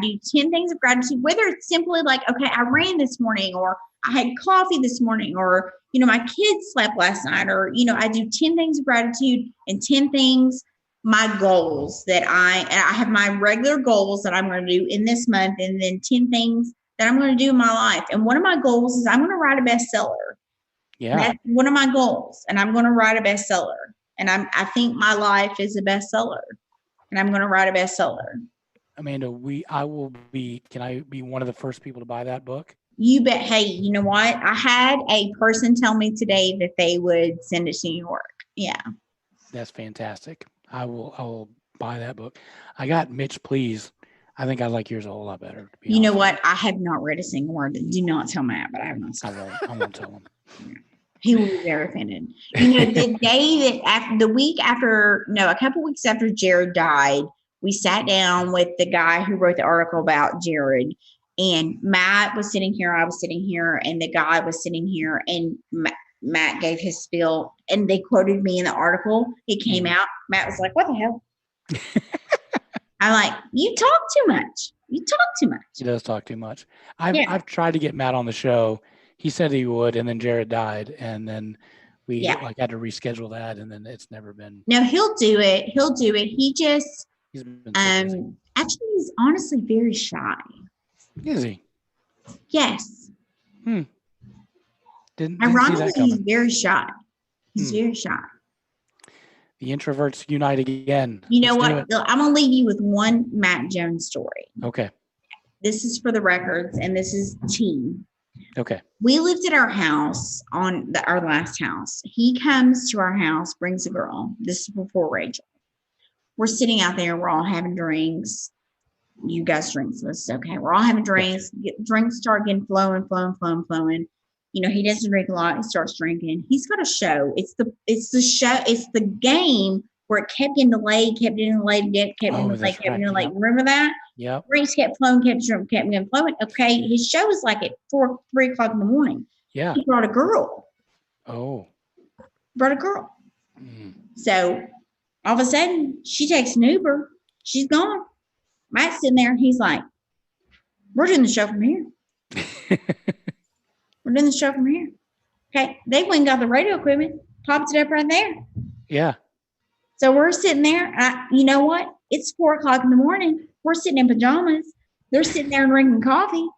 do 10 things of gratitude, whether it's simply like, okay, I ran this morning, or I had coffee this morning, or, my kids slept last night, or, I do 10 things of gratitude and 10 things, my goals that I have my regular goals that I'm going to do in this month, and then 10 things that I'm going to do in my life. And one of my goals is I'm going to write a bestseller. Yeah. That's one of my goals. And I'm going to write a bestseller. And I think my life is a bestseller, and I'm going to write a bestseller. Amanda, can I be one of the first people to buy that book? You bet. Hey, you know what? I had a person tell me today that they would send it to New York. Yeah. That's fantastic. I will buy that book. I got Mitch Please. I think I like yours a whole lot better. You know what? I have not read a single word. Do not tell Matt, but I have not. I won't tell him. He will be very offended. The day that a couple weeks after Jared died, we sat down with the guy who wrote the article about Jared, and Matt was sitting here, I was sitting here, and the guy was sitting here, and Matt gave his spiel, and they quoted me in the article. It came out. Matt was like, what the hell? I'm like, you talk too much. You talk too much. He does talk too much. I've tried to get Matt on the show. He said he would, and then Jared died, and then we had to reschedule that, and then it's never been. No, he'll do it. He just he's been actually, he's honestly very shy. Is he? Yes. Didn't Ironically, see that coming. he's very shy. He's very shy. The introverts unite again. You know what? I'm going to leave you with one Matt Jones story. Okay. This is for the records, and this is teen. Okay. We lived at our house our last house. He comes to our house, brings a girl. This is before Rachel. We're sitting out there. We're all having drinks. You guys drink, so it's okay. We're all having drinks. Drinks start getting flowing. He doesn't drink a lot. He starts drinking. He's got a show. It's the show. It's the game where it kept getting delayed. Remember that? Yeah. Drinks kept flowing, kept getting flowing. Okay, his show was like at 3 o'clock in the morning. Yeah. He brought a girl. Oh. So all of a sudden, she takes an Uber. She's gone. Matt's sitting there, and he's like, we're doing the show from here. We're doing the show from here. Okay, they went and got the radio equipment, popped it up right there. Yeah. So we're sitting there. You know what? It's 4 o'clock in the morning. We're sitting in pajamas. They're sitting there drinking coffee.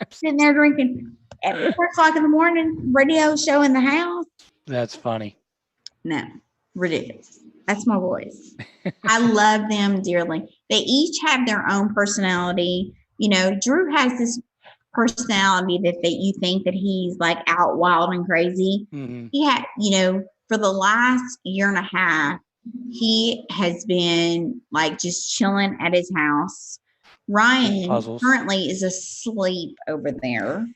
Sitting there drinking at 4 o'clock in the morning, radio show in the house. That's funny. No, ridiculous. That's my voice. I love them dearly. They each have their own personality. Drew has this personality that you think that he's like out wild and crazy. He had, for the last year and a half, he has been like just chilling at his house. Ryan currently is asleep over there.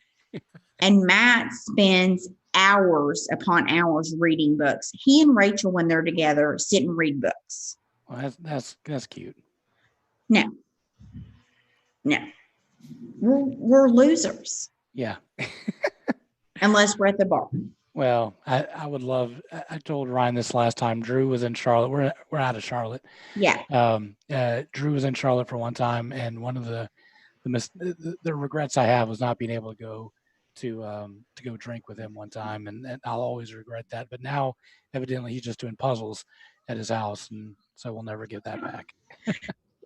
And Matt spends hours upon hours reading books. He and Rachel, when they're together, sit and read books. Well, that's cute. No. We're losers. Yeah. Unless we're at the bar. Well, I would love. I told Ryan this last time. Drew was in Charlotte. We're out of Charlotte. Yeah. Drew was in Charlotte for one time, and one of the regrets I have was not being able to go to go drink with him one time, and I'll always regret that. But now, evidently, he's just doing puzzles at his house, and so we'll never get that back.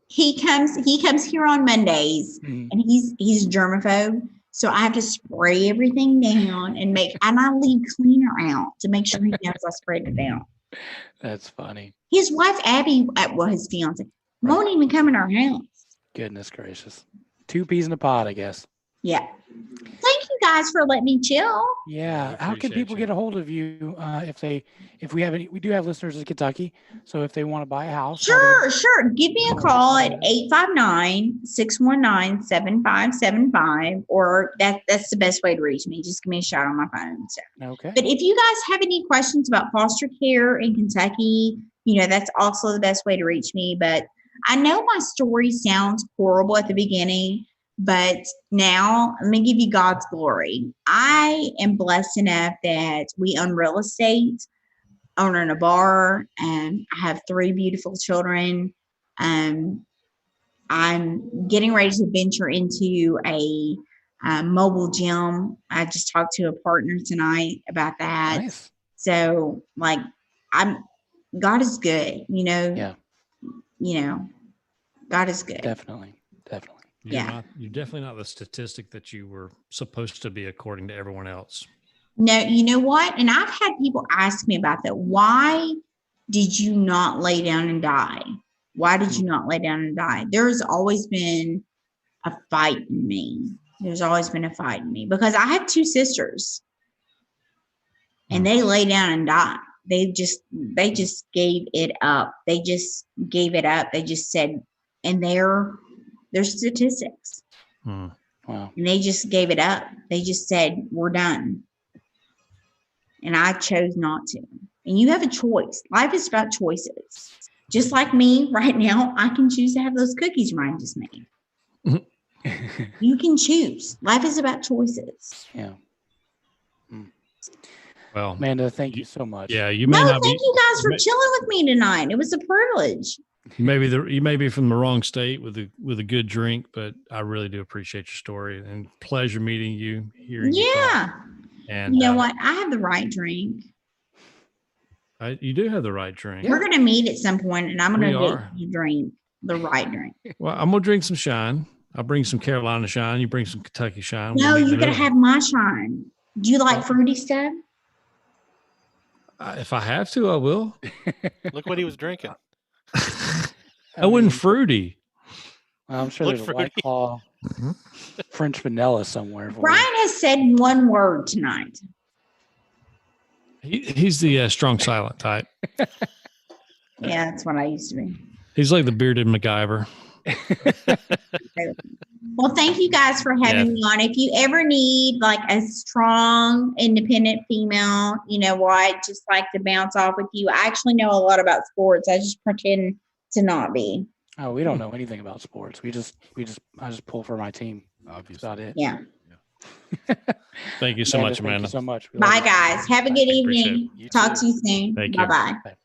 He comes here on Mondays, and he's germaphobe. So I have to spray everything down and I leave cleaner out to make sure he knows I sprayed it down. That's funny. His wife, Abby, his fiance, won't even come in our house. Goodness gracious. 2 peas in a pod, I guess. Yeah. Thank you guys for letting me chill. Yeah. How can people get a hold of you if we do have listeners in Kentucky. So if they want to buy a house. Sure. Give me a call at 859-619-7575, or that's the best way to reach me. Just give me a shout on my phone. So. Okay. But if you guys have any questions about foster care in Kentucky, that's also the best way to reach me. But I know my story sounds horrible at the beginning, but now let me give you God's glory. I am blessed enough that we own real estate, owning a bar, and I have 3 beautiful children. I'm getting ready to venture into a mobile gym. I just talked to a partner tonight about that. Nice. So God is good, Yeah. God is good. Definitely. You're definitely not the statistic that you were supposed to be according to everyone else. No, you know what? And I've had people ask me about that. Why did you not lay down and die? Why did you not lay down and die? There's always been a fight in me. Because I have 2 sisters, and they lay down and died. They just gave it up. They just gave it up. They just said, and they're statistics. Wow. And they just gave it up. They just said, we're done. And I chose not to. And you have a choice. Life is about choices. Just like me right now, I can choose to have those cookies Ryan just made. You can choose. Life is about choices. Yeah. Well, Amanda, thank you so much. Yeah, thank you guys for chilling with me tonight. It was a privilege. You may be from the wrong state with a good drink, but I really do appreciate your story and pleasure meeting you here. Yeah. And you know what? I have the right drink. You do have the right drink. We're going to meet at some point, and I'm going to get you drink the right drink. Well, I'm going to drink some Shine. I'll bring some Carolina Shine. You bring some Kentucky Shine. No, you're going to have my Shine. Do you like fruity stuff? If I have to, I will. Look what he was drinking. I wasn't fruity. Well, I'm sure there's a White Claw French vanilla somewhere. Brian has said one word tonight. He's the strong silent type. Yeah, that's what I used to be. He's like the bearded MacGyver. Well, thank you guys for having me on. If you ever need like a strong, independent female, you know what, just like to bounce off with you. I actually know a lot about sports. I just pretend to not be. Oh, we don't know anything about sports. I just pull for my team. Obviously. That's about it. Yeah. Thank you so much, Amanda. Thank you so much. Bye, guys. Have a good evening. Talk to you soon. Thank you. Bye-bye.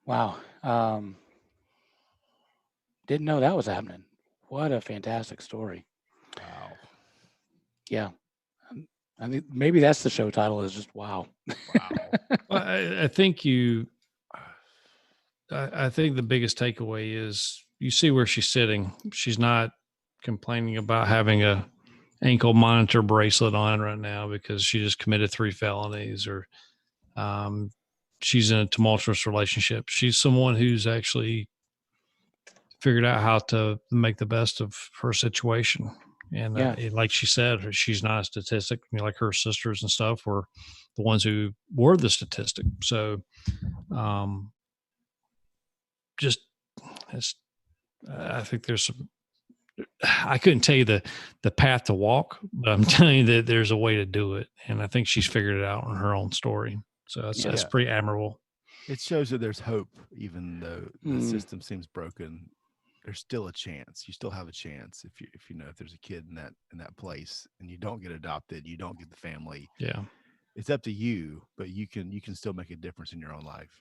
Wow. Didn't know that was happening. What a fantastic story. Wow. Yeah. I think maybe that's the show title, is just wow. Wow. Well, I think I think the biggest takeaway is you see where she's sitting. She's not complaining about having a ankle monitor bracelet on right now because she just committed 3 felonies, or she's in a tumultuous relationship. She's someone who's actually figured out how to make the best of her situation. And like she said, she's not a statistic. I mean, like her sisters and stuff were the ones who were the statistic. So I think there's some, I couldn't tell you the path to walk, but I'm telling you that there's a way to do it. And I think she's figured it out in her own story. So that's pretty admirable. It shows that there's hope, even though the system seems broken. there's still a chance. You still have a chance if there's a kid in that place and you don't get adopted, you don't get the family. Yeah. It's up to you, but you can still make a difference in your own life.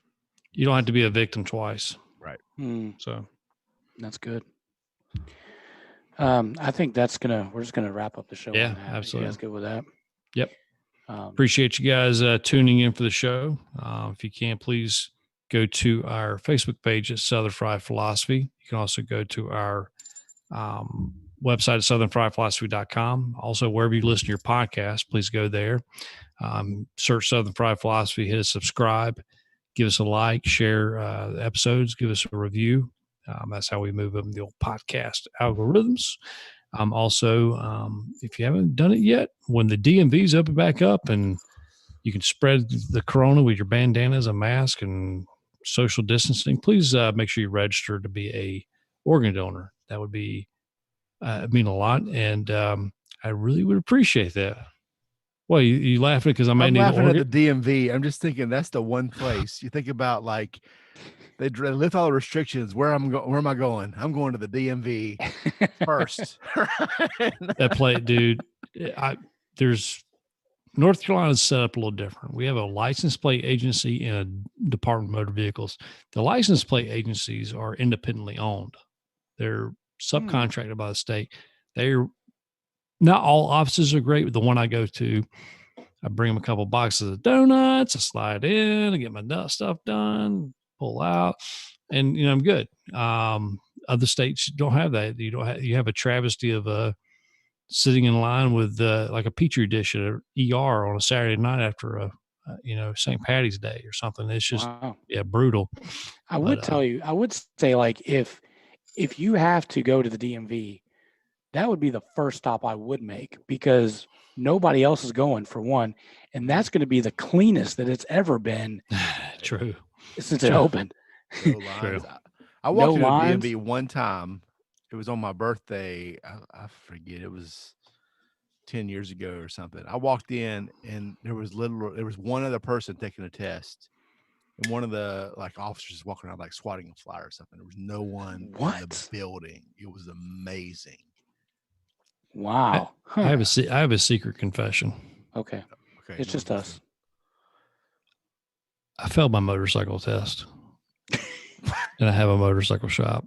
You don't have to be a victim twice. Right. So that's good. I think we're just gonna wrap up the show. Yeah, on that. absolutely. You guys good with that? Yep. Appreciate you guys tuning in for the show. If you can, please go to our Facebook page at Southern Fried Philosophy. You can also go to our website at southernfriedphilosophy.com. Also, wherever you listen to your podcast, please go there. Search Southern Fried Philosophy, hit a subscribe, give us a like, share episodes, give us a review. That's how we move them, the old podcast algorithms. Also, if you haven't done it yet, when the DMV's open back up and you can spread the corona with your bandanas, a mask, and social distancing, please make sure you register to be a organ donor. That would be mean a lot, and I really would appreciate that. Well, you laughing because I'm laughing at the DMV. I'm just thinking that's the one place you think about, like they lift all the restrictions. Where am I going? I'm going to the DMV first. That plate, dude. There's North Carolina's set up a little different. We have a license plate agency and a Department of Motor Vehicles. The license plate agencies are independently owned. They're subcontracted by the state. They're not all offices are great. But the one I go to, I bring them a couple boxes of donuts. I slide in, I get my stuff done, pull out, and I'm good. Other states don't have that. You have a travesty of sitting in line with like a petri dish at an ER on a Saturday night after St. Patty's Day or something. It's just brutal. I would say, like, if you have to go to the DMV, that would be the first stop I would make, because nobody else is going, for one, and that's going to be the cleanest that it's ever been. True. Since it opened. No lines. I walked into DMV one time. It was on my birthday. I forget. It was 10 years ago or something. I walked in and there was one other person taking a test, and one of the officers walking around swatting a fly or something. There was no one in the building. It was amazing. Wow. I have a secret confession. Okay. It's just us. I failed my motorcycle test. And I have a motorcycle shop.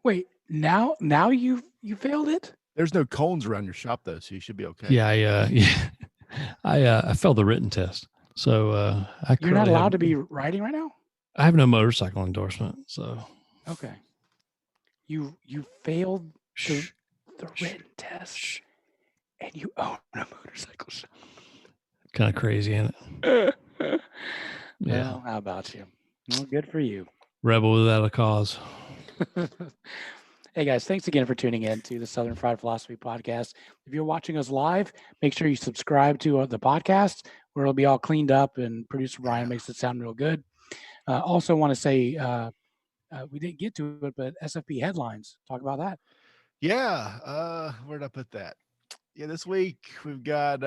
Wait, now you failed it? There's no cones around your shop though, so you should be okay. Yeah, I failed the written test. So you're not allowed to be riding right now? I have no motorcycle endorsement, so okay. You failed the written test, and you own a motorcycle shop. Kind of crazy, isn't it? Yeah. Well, how about you? Well, good for you. Rebel without a cause. Hey guys, thanks again for tuning in to the Southern Fried Philosophy podcast. If you're watching us live, make sure you subscribe to the podcast, where it'll be all cleaned up and producer Brian makes it sound real good. Also want to say, we didn't get to it, but SFP headlines, talk about that. Yeah. Where did I put that? Yeah, this week we've got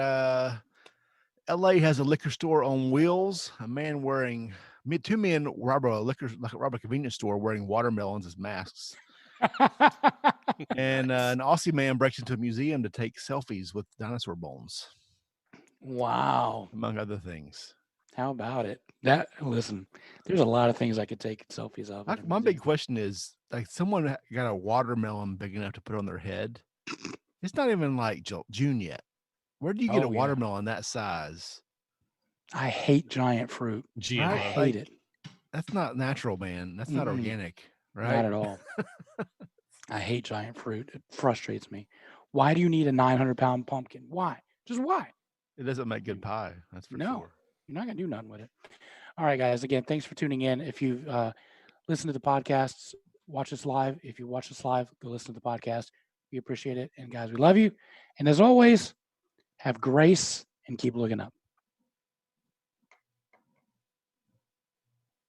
LA has a liquor store on wheels. Two men rob a convenience store wearing watermelons as masks. And an Aussie man breaks into a museum to take selfies with dinosaur bones. Wow. Among other things. How about it? Listen, there's a lot of things I could take selfies of. My big question is, someone got a watermelon big enough to put on their head. It's not even June yet. Where do you get a watermelon that size? I hate giant fruit. I hate it. That's not natural, man. That's not organic, right? Not at all. I hate giant fruit. It frustrates me. Why do you need a 900-pound pumpkin? Why? Just why? It doesn't make good pie. That's for sure. You're not going to do nothing with it. All right, guys. Again, thanks for tuning in. If you've listened to the podcasts, watch us live. If you watch us live, go listen to the podcast. We appreciate it. And guys, we love you. And as always, have grace and keep looking up.